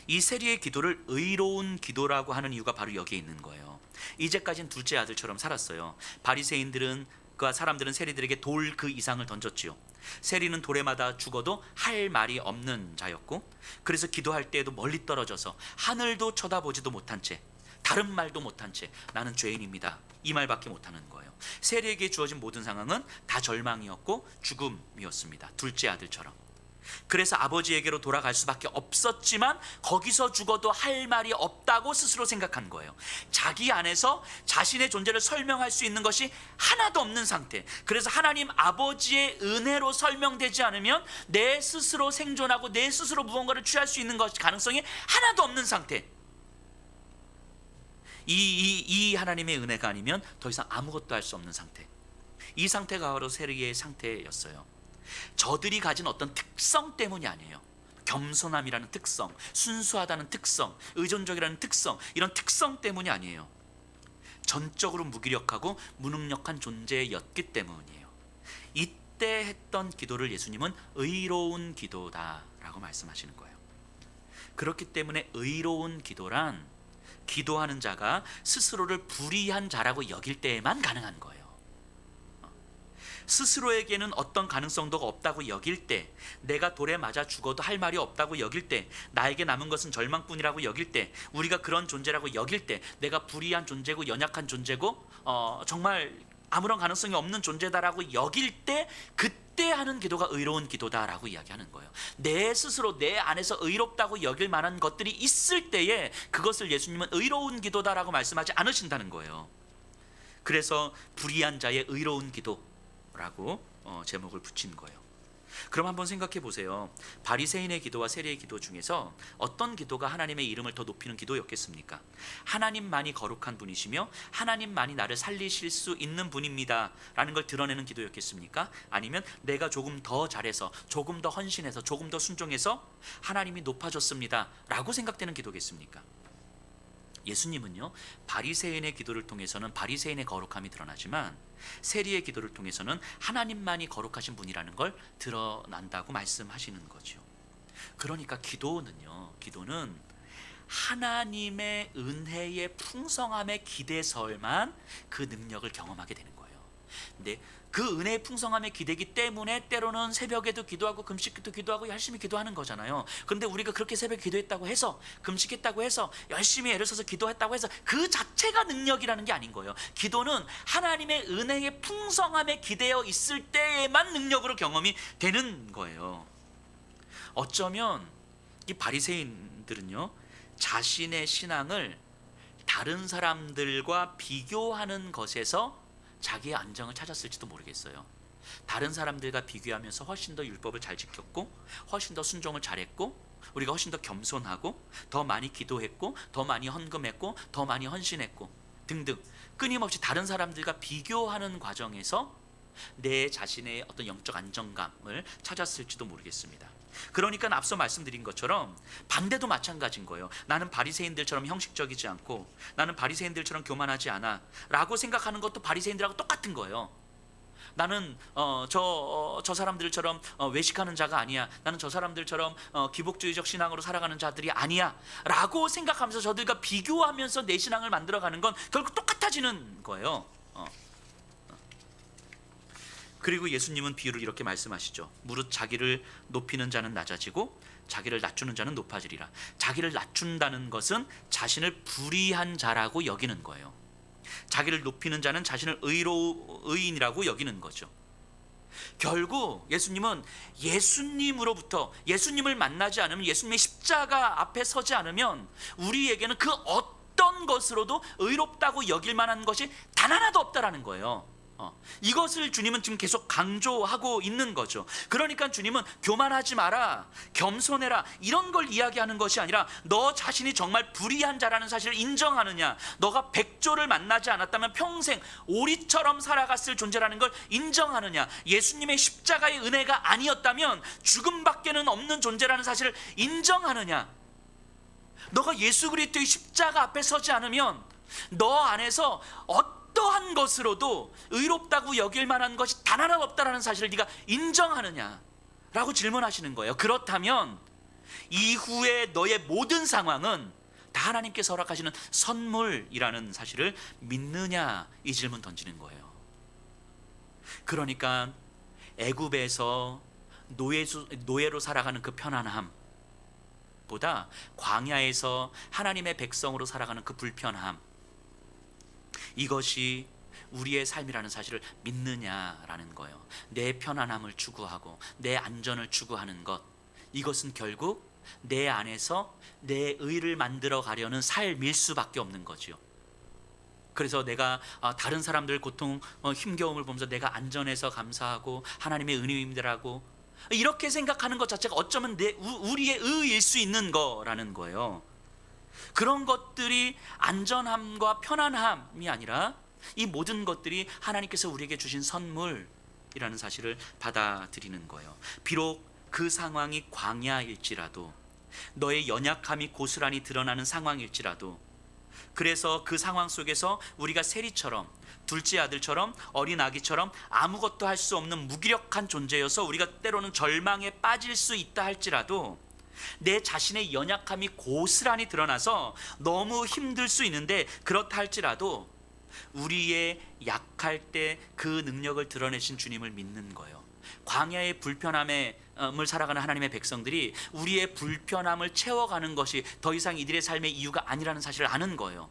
이 세리의 기도를 의로운 기도라고 하는 이유가 바로 여기에 있는 거예요. 이제까지는 둘째 아들처럼 살았어요. 바리새인들은 그 사람들은 세리들에게 돌 그 이상을 던졌지요. 세리는 돌에 맞아 죽어도 할 말이 없는 자였고, 그래서 기도할 때에도 멀리 떨어져서 하늘도 쳐다보지도 못한 채, 다른 말도 못한 채 나는 죄인입니다, 이 말밖에 못하는 거예요. 세리에게 주어진 모든 상황은 다 절망이었고 죽음이었습니다. 둘째 아들처럼. 그래서 아버지에게로 돌아갈 수밖에 없었지만 거기서 죽어도 할 말이 없다고 스스로 생각한 거예요. 자기 안에서 자신의 존재를 설명할 수 있는 것이 하나도 없는 상태. 그래서 하나님 아버지의 은혜로 설명되지 않으면 내 스스로 생존하고 내 스스로 무언가를 취할 수 있는 가능성이 하나도 없는 상태. 이 하나님의 은혜가 아니면 더 이상 아무것도 할 수 없는 상태. 이 상태가 바로 세리의 상태였어요. 저들이 가진 어떤 특성 때문이 아니에요. 겸손함이라는 특성, 순수하다는 특성, 의존적이라는 특성, 이런 특성 때문이 아니에요. 전적으로 무기력하고 무능력한 존재였기 때문이에요. 이때 했던 기도를 예수님은 의로운 기도다라고 말씀하시는 거예요. 그렇기 때문에 의로운 기도란 기도하는 자가 스스로를 불의한 자라고 여길 때에만 가능한 거예요. 스스로에게는 어떤 가능성도 없다고 여길 때, 내가 돌에 맞아 죽어도 할 말이 없다고 여길 때, 나에게 남은 것은 절망뿐이라고 여길 때, 우리가 그런 존재라고 여길 때, 내가 불의한 존재고 연약한 존재고 정말 아무런 가능성이 없는 존재다라고 여길 때, 그때 하는 기도가 의로운 기도다라고 이야기하는 거예요. 내 스스로 내 안에서 의롭다고 여길 만한 것들이 있을 때에 그것을 예수님은 의로운 기도다라고 말씀하지 않으신다는 거예요. 그래서 불의한 자의 의로운 기도라고 제목을 붙인 거예요. 그럼 한번 생각해 보세요. 바리새인의 기도와 세리의 기도 중에서 어떤 기도가 하나님의 이름을 더 높이는 기도였겠습니까? 하나님만이 거룩한 분이시며 하나님만이 나를 살리실 수 있는 분입니다 라는 걸 드러내는 기도였겠습니까? 아니면 내가 조금 더 잘해서, 조금 더 헌신해서, 조금 더 순종해서 하나님이 높아졌습니다 라고 생각되는 기도겠습니까? 예수님은요, 바리새인의 기도를 통해서는 바리새인의 거룩함이 드러나지만 세리의 기도를 통해서는 하나님만이 거룩하신 분이라는 걸 드러난다고 말씀하시는 거죠. 그러니까 기도는 하나님의 은혜의 풍성함에 기대서만 그 능력을 경험하게 되는 거예요. 근데 그 은혜의 풍성함에 기대기 때문에 때로는 새벽에도 기도하고 금식도 기도하고 열심히 기도하는 거잖아요. 그런데 우리가 그렇게 새벽에 기도했다고 해서, 금식했다고 해서, 열심히 애를 써서 기도했다고 해서 그 자체가 능력이라는 게 아닌 거예요. 기도는 하나님의 은혜의 풍성함에 기대어 있을 때에만 능력으로 경험이 되는 거예요. 어쩌면 이 바리새인들은요, 자신의 신앙을 다른 사람들과 비교하는 것에서 자기의 안정을 찾았을지도 모르겠어요. 다른 사람들과 비교하면서 훨씬 더 율법을 잘 지켰고, 훨씬 더 순종을 잘했고, 우리가 훨씬 더 겸손하고, 더 많이 기도했고, 더 많이 헌금했고, 더 많이 헌신했고 등등, 끊임없이 다른 사람들과 비교하는 과정에서 내 자신의 어떤 영적 안정감을 찾았을지도 모르겠습니다. 그러니까 앞서 말씀드린 것처럼 반대도 마찬가지인 거예요. 나는 바리새인들처럼 형식적이지 않고, 나는 바리새인들처럼 교만하지 않아 라고 생각하는 것도 바리새인들하고 똑같은 거예요. 나는 저 사람들처럼 외식하는 자가 아니야, 나는 저 사람들처럼 기복주의적 신앙으로 살아가는 자들이 아니야 라고 생각하면서 저들과 비교하면서 내 신앙을 만들어가는 건 결국 똑같아지는 거예요. 그리고 예수님은 비유를 이렇게 말씀하시죠. 무릇 자기를 높이는 자는 낮아지고 자기를 낮추는 자는 높아지리라. 자기를 낮춘다는 것은 자신을 불의한 자라고 여기는 거예요. 자기를 높이는 자는 자신을 의인이라고 여기는 거죠. 결국 예수님은 예수님을 만나지 않으면, 예수님의 십자가 앞에 서지 않으면 우리에게는 그 어떤 것으로도 의롭다고 여길 만한 것이 단 하나도 없다라는 거예요. 이것을 주님은 지금 계속 강조하고 있는 거죠. 그러니까 주님은 교만하지 마라, 겸손해라, 이런 걸 이야기하는 것이 아니라 너 자신이 정말 불의한 자라는 사실을 인정하느냐, 너가 백조를 만나지 않았다면 평생 오리처럼 살아갔을 존재라는 걸 인정하느냐, 예수님의 십자가의 은혜가 아니었다면 죽음밖에는 없는 존재라는 사실을 인정하느냐. 너가 예수 그리스도의 십자가 앞에 서지 않으면 너 안에서 어떠한 것으로도 의롭다고 여길 만한 것이 단 하나 없다라는 사실을 네가 인정하느냐 라고 질문하시는 거예요. 그렇다면 이후에 너의 모든 상황은 다 하나님께서 허락하시는 선물이라는 사실을 믿느냐, 이 질문 던지는 거예요. 그러니까 애굽에서 노예로 살아가는 그 편안함 보다 광야에서 하나님의 백성으로 살아가는 그 불편함, 이것이 우리의 삶이라는 사실을 믿느냐라는 거예요. 내 편안함을 추구하고 내 안전을 추구하는 것, 이것은 결국 내 안에서 내 의를 만들어 가려는 삶일 수밖에 없는 거지요. 그래서 내가 다른 사람들 고통, 힘겨움을 보면서 내가 안전해서 감사하고 하나님의 은혜임들하고 이렇게 생각하는 것 자체가 어쩌면 우리의 의일 수 있는 거라는 거예요. 그런 것들이 안전함과 편안함이 아니라 이 모든 것들이 하나님께서 우리에게 주신 선물이라는 사실을 받아들이는 거예요. 비록 그 상황이 광야일지라도, 너의 연약함이 고스란히 드러나는 상황일지라도, 그래서 그 상황 속에서 우리가 세리처럼, 둘째 아들처럼, 어린 아기처럼 아무것도 할 수 없는 무기력한 존재여서 우리가 때로는 절망에 빠질 수 있다 할지라도, 내 자신의 연약함이 고스란히 드러나서 너무 힘들 수 있는데, 그렇다 할지라도 우리의 약할 때 그 능력을 드러내신 주님을 믿는 거예요. 광야의 불편함을 살아가는 하나님의 백성들이 우리의 불편함을 채워가는 것이 더 이상 이들의 삶의 이유가 아니라는 사실을 아는 거예요.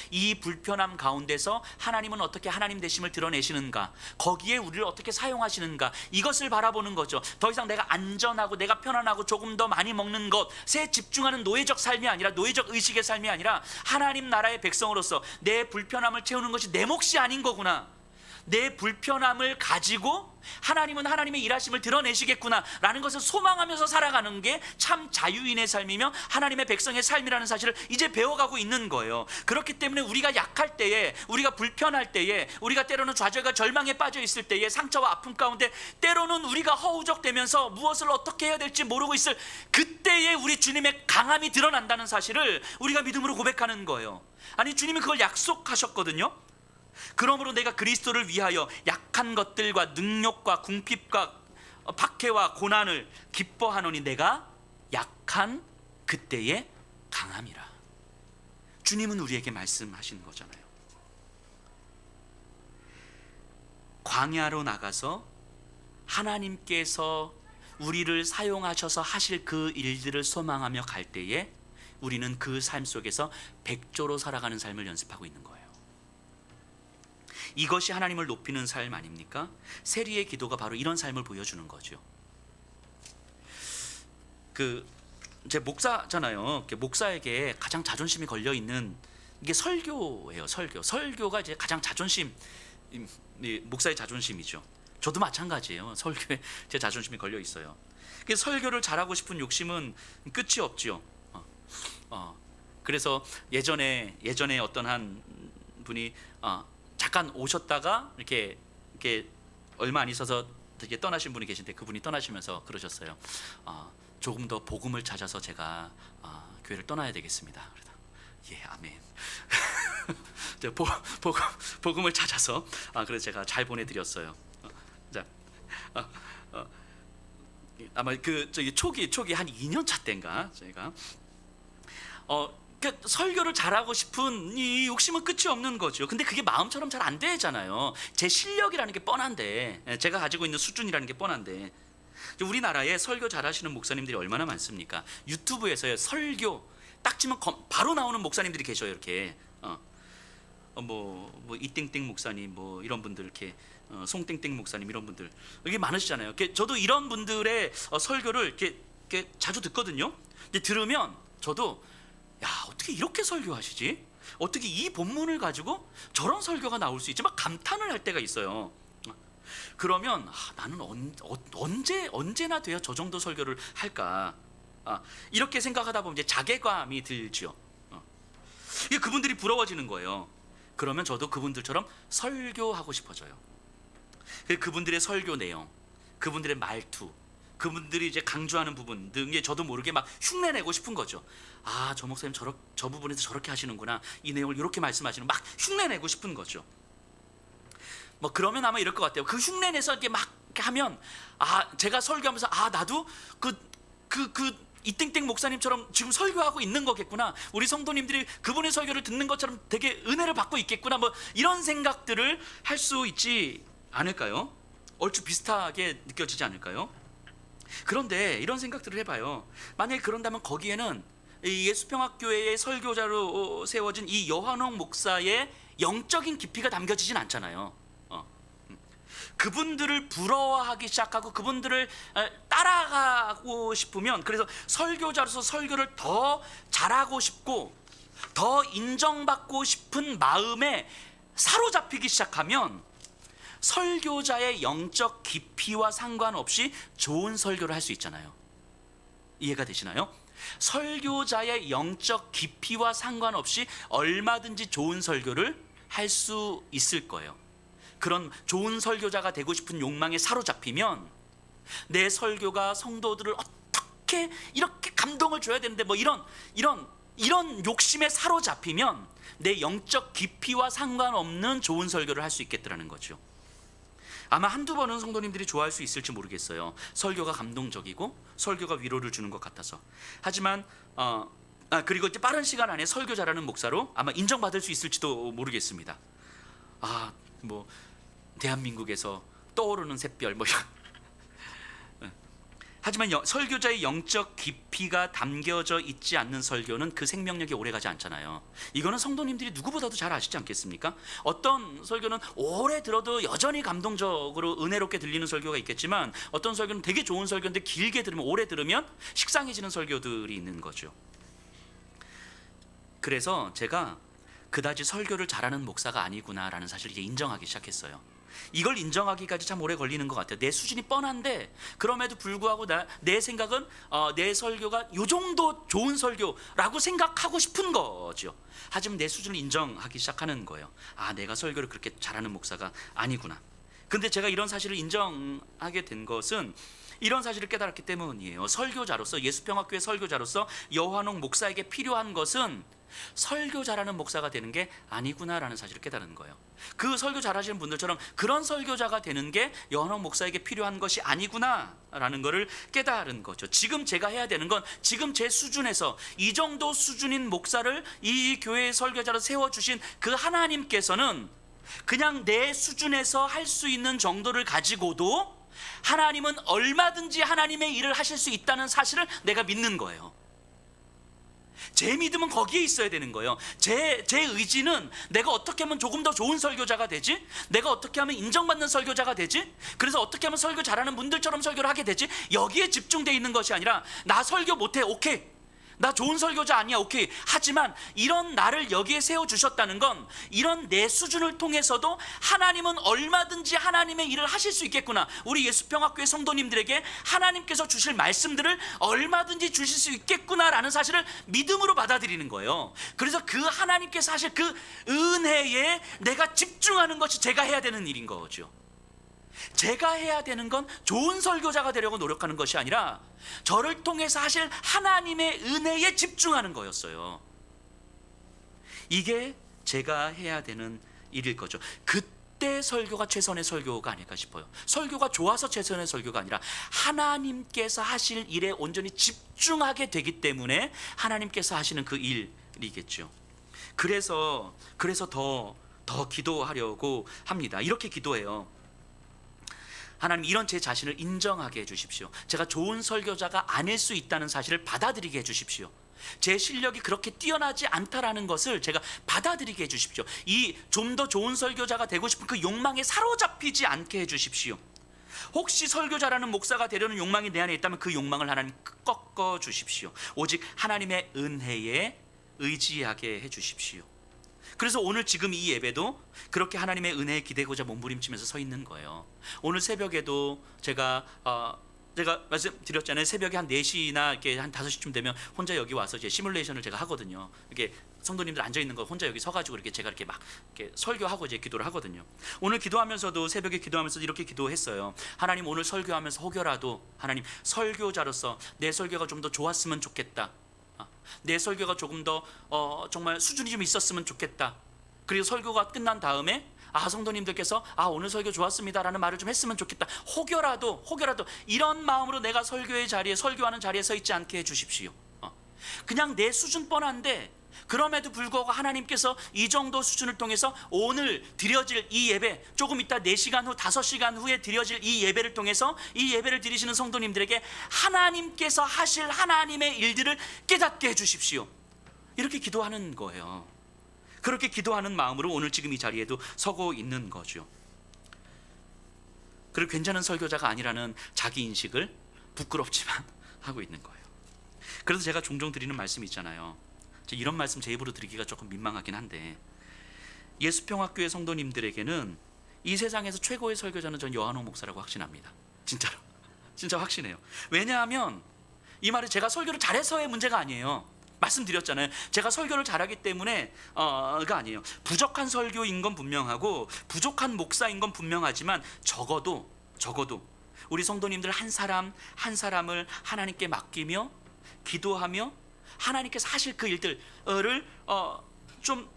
이 불편함 가운데서 하나님은 어떻게 하나님 되심을 드러내시는가, 거기에 우리를 어떻게 사용하시는가, 이것을 바라보는 거죠. 더 이상 내가 안전하고 내가 편안하고 조금 더 많이 먹는 것에 집중하는 노예적 삶이 아니라, 노예적 의식의 삶이 아니라, 하나님 나라의 백성으로서 내 불편함을 채우는 것이 내 몫이 아닌 거구나, 내 불편함을 가지고 하나님은 하나님의 일하심을 드러내시겠구나 라는 것을 소망하면서 살아가는 게 참 자유인의 삶이며 하나님의 백성의 삶이라는 사실을 이제 배워가고 있는 거예요. 그렇기 때문에 우리가 약할 때에, 우리가 불편할 때에, 우리가 때로는 좌절과 절망에 빠져 있을 때에, 상처와 아픔 가운데 때로는 우리가 허우적대면서 무엇을 어떻게 해야 될지 모르고 있을 그때에 우리 주님의 강함이 드러난다는 사실을 우리가 믿음으로 고백하는 거예요. 아니, 주님이 그걸 약속하셨거든요. 그러므로 내가 그리스도를 위하여 약한 것들과 능욕과 궁핍과 박해와 고난을 기뻐하노니 내가 약한 그때에 강함이라. 주님은 우리에게 말씀하시는 거잖아요. 광야로 나가서 하나님께서 우리를 사용하셔서 하실 그 일들을 소망하며 갈 때에 우리는 그 삶 속에서 백조로 살아가는 삶을 연습하고 있는 거예요. 이것이 하나님을 높이는 삶 아닙니까? 세리의 기도가 바로 이런 삶을 보여주는 거죠. 제 목사잖아요. 목사에게 가장 자존심이 걸려 있는 게 설교예요. 설교가 이제 가장 목사의 자존심이죠. 저도 마찬가지예요. 설교에 제 자존심이 걸려 있어요. 설교를 잘하고 싶은 욕심은 끝이 없지요. 그래서 예전에 어떤 한 분이 잠깐 오셨다가 이렇게 얼마 안 있어서 되게 떠나신 분이 계신데, 그분이 떠나시면서 그러셨어요. 조금 더 복음을 찾아서 제가 교회를 떠나야 되겠습니다. 예, 아멘. 복음을 찾아서 그래서 제가 잘 보내드렸어요. 아마 초기 한 2년 차 때인가 제가 설교를 잘하고 싶은 이 욕심은 끝이 없는 거죠. 근데 그게 마음처럼 잘 안 되잖아요. 제 실력이라는 게 뻔한데, 제가 가지고 있는 수준이라는 게 뻔한데, 우리나라에 설교 잘하시는 목사님들이 얼마나 많습니까? 유튜브에서요, 설교 딱 치면 바로 나오는 목사님들이 계셔요. 이렇게 이땡땡 목사님, 이런 분들, 이렇게 송땡땡 목사님, 이런 분들 이게 많으시잖아요. 저도 이런 분들의 설교를 이렇게 자주 듣거든요. 근데 들으면 저도, 야, 어떻게 이렇게 설교하시지? 어떻게 이 본문을 가지고 저런 설교가 나올 수 있지? 막 감탄을 할 때가 있어요. 그러면 나는 언제나 돼야 저 정도 설교를 할까? 이렇게 생각하다 보면 이제 자괴감이 들죠. 이게 그분들이 부러워지는 거예요. 그러면 저도 그분들처럼 설교하고 싶어져요. 그분들의 설교 내용, 그분들의 말투, 그분들이 이제 강조하는 부분 등에 저도 모르게 막 흉내내고 싶은 거죠. 저 목사님 저 부분에서 저렇게 하시는구나, 이 내용을 이렇게 말씀하시는, 막 흉내내고 싶은 거죠. 그러면 아마 이럴 것 같아요. 그 흉내내서 이렇게 막 하면 제가 설교하면서 나도 이땡땡 목사님처럼 지금 설교하고 있는 거겠구나, 우리 성도님들이 그분의 설교를 듣는 것처럼 되게 은혜를 받고 있겠구나, 이런 생각들을 할 수 있지 않을까요? 얼추 비슷하게 느껴지지 않을까요? 그런데 이런 생각들을 해봐요. 만약에 그런다면 거기에는 예수평학교회의 설교자로 세워진 이 여한옥 목사의 영적인 깊이가 담겨지진 않잖아요. 그분들을 부러워하기 시작하고 그분들을 따라가고 싶으면, 그래서 설교자로서 설교를 더 잘하고 싶고 더 인정받고 싶은 마음에 사로잡히기 시작하면 설교자의 영적 깊이와 상관없이 좋은 설교를 할 수 있잖아요. 이해가 되시나요? 설교자의 영적 깊이와 상관없이 얼마든지 좋은 설교를 할 수 있을 거예요. 그런 좋은 설교자가 되고 싶은 욕망에 사로잡히면 내 설교가 성도들을 어떻게 이렇게 감동을 줘야 되는데 뭐 이런 욕심에 사로잡히면 내 영적 깊이와 상관없는 좋은 설교를 할 수 있겠더라는 거죠. 아마 한두 번은 성도님들이 좋아할 수 있을지 모르겠어요. 설교가 감동적이고 설교가 위로를 주는 것 같아서. 하지만 그리고 이제 빠른 시간 안에 설교 잘하는 목사로 아마 인정받을 수 있을지도 모르겠습니다. 뭐 대한민국에서 떠오르는 샛별 뭐 이런. 하지만 설교자의 영적 깊이가 담겨져 있지 않는 설교는 그 생명력이 오래가지 않잖아요. 이거는 성도님들이 누구보다도 잘 아시지 않겠습니까? 어떤 설교는 오래 들어도 여전히 감동적으로 은혜롭게 들리는 설교가 있겠지만, 어떤 설교는 되게 좋은 설교인데 길게 들으면, 오래 들으면 식상해지는 설교들이 있는 거죠. 그래서 제가 그다지 설교를 잘하는 목사가 아니구나라는 사실을 이제 인정하기 시작했어요. 이걸 인정하기까지 참 오래 걸리는 것 같아요. 내 수준이 뻔한데 그럼에도 불구하고 내 생각은 내 설교가 요 정도 좋은 설교라고 생각하고 싶은 거죠. 하지만 내 수준을 인정하기 시작하는 거예요. 내가 설교를 그렇게 잘하는 목사가 아니구나. 근데 제가 이런 사실을 인정하게 된 것은 이런 사실을 깨달았기 때문이에요. 설교자로서, 예수평화교회 설교자로서 여호환옥 목사에게 필요한 것은 설교 잘하는 목사가 되는 게 아니구나라는 사실을 깨달은 거예요. 그 설교 잘하시는 분들처럼 그런 설교자가 되는 게 여호환옥 목사에게 필요한 것이 아니구나라는 것을 깨달은 거죠. 지금 제가 해야 되는 건 지금 제 수준에서 이 정도 수준인 목사를 이 교회의 설교자로 세워주신 그 하나님께서는 그냥 내 수준에서 할 수 있는 정도를 가지고도 하나님은 얼마든지 하나님의 일을 하실 수 있다는 사실을 내가 믿는 거예요. 제 믿음은 거기에 있어야 되는 거예요. 제 의지는 내가 어떻게 하면 조금 더 좋은 설교자가 되지? 내가 어떻게 하면 인정받는 설교자가 되지? 그래서 어떻게 하면 설교 잘하는 분들처럼 설교를 하게 되지? 여기에 집중되어 있는 것이 아니라 나 설교 못해, 오케이. 나 좋은 설교자 아니야, 오케이. 하지만 이런 나를 여기에 세워주셨다는 건 이런 내 수준을 통해서도 하나님은 얼마든지 하나님의 일을 하실 수 있겠구나. 우리 예수평화교회 성도님들에게 하나님께서 주실 말씀들을 얼마든지 주실 수 있겠구나라는 사실을 믿음으로 받아들이는 거예요. 그래서 그 하나님께서 하실 그 은혜에 내가 집중하는 것이 제가 해야 되는 일인 거죠. 제가 해야 되는 건 좋은 설교자가 되려고 노력하는 것이 아니라 저를 통해서 하실 하나님의 은혜에 집중하는 거였어요. 이게 제가 해야 되는 일일 거죠. 그때 설교가 최선의 설교가 아닐까 싶어요. 설교가 좋아서 최선의 설교가 아니라 하나님께서 하실 일에 온전히 집중하게 되기 때문에 하나님께서 하시는 그 일이겠죠. 그래서 더 기도하려고 합니다. 이렇게 기도해요. 하나님, 이런 제 자신을 인정하게 해주십시오. 제가 좋은 설교자가 아닐 수 있다는 사실을 받아들이게 해주십시오. 제 실력이 그렇게 뛰어나지 않다라는 것을 제가 받아들이게 해주십시오. 이 좀 더 좋은 설교자가 되고 싶은 그 욕망에 사로잡히지 않게 해주십시오. 혹시 설교자라는 목사가 되려는 욕망이 내 안에 있다면 그 욕망을 하나님 꺾어 주십시오. 오직 하나님의 은혜에 의지하게 해주십시오. 그래서 오늘 지금 이 예배도 그렇게 하나님의 은혜에 기대고자 몸부림치면서 서 있는 거예요. 오늘 새벽에도 제가 말씀드렸잖아요. 새벽에 한 4시나 이렇게 한 5시쯤 되면 혼자 여기 와서 이제 시뮬레이션을 제가 하거든요. 이렇게 성도님들 앉아 있는 거 혼자 여기 서가지고 이렇게 제가 이렇게 막 이렇게 설교하고 이제 기도를 하거든요. 오늘 기도하면서도 새벽에 기도하면서 이렇게 기도했어요. 하나님, 오늘 설교하면서 혹여라도 하나님, 설교자로서 내 설교가 좀 더 좋았으면 좋겠다. 내 설교가 조금 더 정말 수준이 좀 있었으면 좋겠다. 그리고 설교가 끝난 다음에 성도님들께서 오늘 설교 좋았습니다 라는 말을 좀 했으면 좋겠다. 혹여라도 이런 마음으로 내가 설교의 자리에, 설교하는 자리에 서 있지 않게 해주십시오. 그냥 내 수준 뻔한데 그럼에도 불구하고 하나님께서 이 정도 수준을 통해서 오늘 드려질 이 예배, 조금 이따 4시간 후 5시간 후에 드려질 이 예배를 통해서 이 예배를 드리시는 성도님들에게 하나님께서 하실 하나님의 일들을 깨닫게 해주십시오. 이렇게 기도하는 거예요. 그렇게 기도하는 마음으로 오늘 지금 이 자리에도 서고 있는 거죠. 그리고 괜찮은 설교자가 아니라는 자기 인식을 부끄럽지만 하고 있는 거예요. 그래서 제가 종종 드리는 말씀이 있잖아요. 이런 말씀 제 입으로 드리기가 조금 민망하긴 한데, 예수평화교회 성도님들에게는 이 세상에서 최고의 설교자는 전 요한호 목사라고 확신합니다. 진짜로, 진짜 확신해요. 왜냐하면 이 말이 제가 설교를 잘해서의 문제가 아니에요. 말씀드렸잖아요. 제가 설교를 잘하기 때문에가 아니에요. 부족한 설교인 건 분명하고 부족한 목사인 건 분명하지만 적어도 우리 성도님들 한 사람 한 사람을 하나님께 맡기며 기도하며 하나님께 사실 그 일들을 좀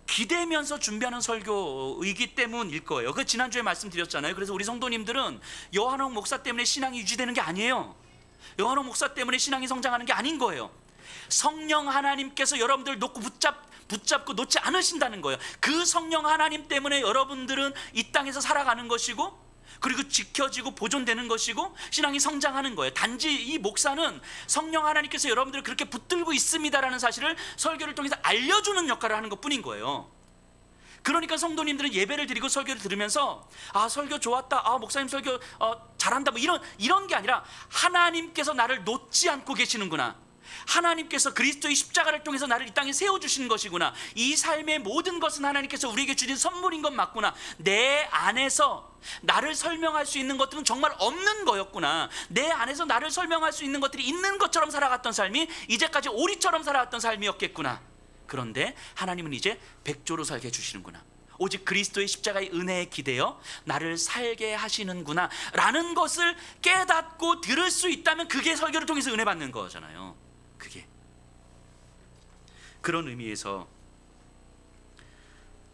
기대면서 준비하는 설교이기 때문일 거예요. 그 지난주에 말씀드렸잖아요. 그래서 우리 성도님들은 요한옥 목사 때문에 신앙이 유지되는 게 아니에요. 요한옥 목사 때문에 신앙이 성장하는 게 아닌 거예요. 성령 하나님께서 여러분들 놓고 붙잡고 놓지 않으신다는 거예요. 그 성령 하나님 때문에 여러분들은 이 땅에서 살아가는 것이고, 그리고 지켜지고 보존되는 것이고 신앙이 성장하는 거예요. 단지 이 목사는 성령 하나님께서 여러분들을 그렇게 붙들고 있습니다라는 사실을 설교를 통해서 알려주는 역할을 하는 것뿐인 거예요. 그러니까 성도님들은 예배를 드리고 설교를 들으면서 설교 좋았다, 목사님 설교 잘한다, 뭐 이런 게 아니라 하나님께서 나를 놓지 않고 계시는구나, 하나님께서 그리스도의 십자가를 통해서 나를 이 땅에 세워주신 것이구나, 이 삶의 모든 것은 하나님께서 우리에게 주신 선물인 것 맞구나, 내 안에서 나를 설명할 수 있는 것들은 정말 없는 거였구나, 내 안에서 나를 설명할 수 있는 것들이 있는 것처럼 살아갔던 삶이 이제까지 오리처럼 살아왔던 삶이었겠구나. 그런데 하나님은 이제 백조로 살게 해주시는구나, 오직 그리스도의 십자가의 은혜에 기대어 나를 살게 하시는구나 라는 것을 깨닫고 들을 수 있다면 그게 설교를 통해서 은혜 받는 거잖아요. 그게 그런 의미에서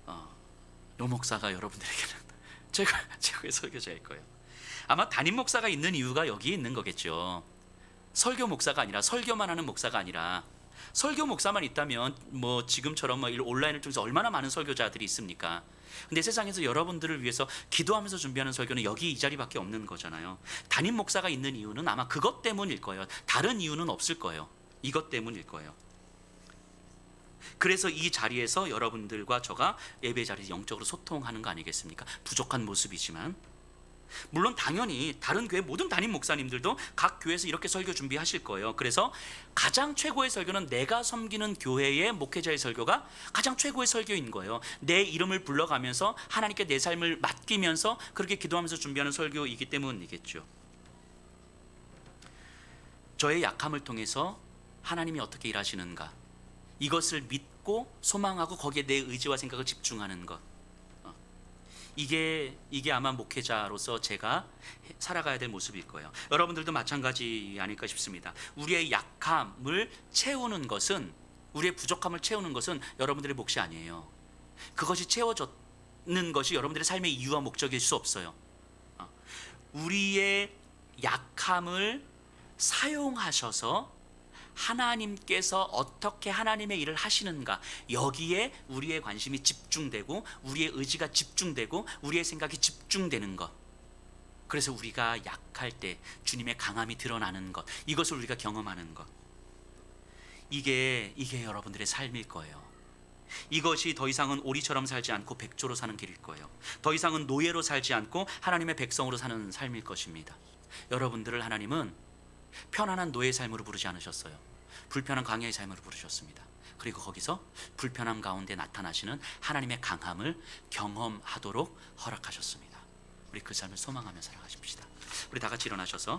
요 목사가 여러분들에게는 최고의 설교자일 거예요. 아마 담임 목사가 있는 이유가 여기에 있는 거겠죠. 설교 목사가 아니라, 설교만 하는 목사가 아니라, 설교 목사만 있다면 뭐 지금처럼 온라인을 통해서 얼마나 많은 설교자들이 있습니까? 근데 세상에서 여러분들을 위해서 기도하면서 준비하는 설교는 여기 이 자리밖에 없는 거잖아요. 담임 목사가 있는 이유는 아마 그것 때문일 거예요. 다른 이유는 없을 거예요. 이것 때문일 거예요. 그래서 이 자리에서 여러분들과 저가 예배 자리에서 영적으로 소통하는 거 아니겠습니까? 부족한 모습이지만, 물론 당연히 다른 교회 모든 담임 목사님들도 각 교회에서 이렇게 설교 준비하실 거예요. 그래서 가장 최고의 설교는 내가 섬기는 교회의 목회자의 설교가 가장 최고의 설교인 거예요. 내 이름을 불러가면서 하나님께 내 삶을 맡기면서 그렇게 기도하면서 준비하는 설교이기 때문이겠죠. 저의 약함을 통해서 하나님이 어떻게 일하시는가, 이것을 믿고 소망하고 거기에 내 의지와 생각을 집중하는 것, 이게 아마 목회자로서 제가 살아가야 될 모습일 거예요. 여러분들도 마찬가지 아닐까 싶습니다. 우리의 약함을 채우는 것은, 우리의 부족함을 채우는 것은 여러분들의 몫이 아니에요. 그것이 채워졌는 것이 여러분들의 삶의 이유와 목적일 수 없어요. 우리의 약함을 사용하셔서 하나님께서 어떻게 하나님의 일을 하시는가, 여기에 우리의 관심이 집중되고 우리의 의지가 집중되고 우리의 생각이 집중되는 것, 그래서 우리가 약할 때 주님의 강함이 드러나는 것, 이것을 우리가 경험하는 것, 이게 여러분들의 삶일 거예요. 이것이 더 이상은 오리처럼 살지 않고 백조로 사는 길일 거예요. 더 이상은 노예로 살지 않고 하나님의 백성으로 사는 삶일 것입니다. 여러분들을 하나님은 편안한 노예 삶으로 부르지 않으셨어요. 불편한 광야의 삶으로 부르셨습니다. 그리고 거기서 불편함 가운데 나타나시는 하나님의 강함을 경험하도록 허락하셨습니다. 우리 그 삶을 소망하며 살아가십시다. 우리 다 같이 일어나셔서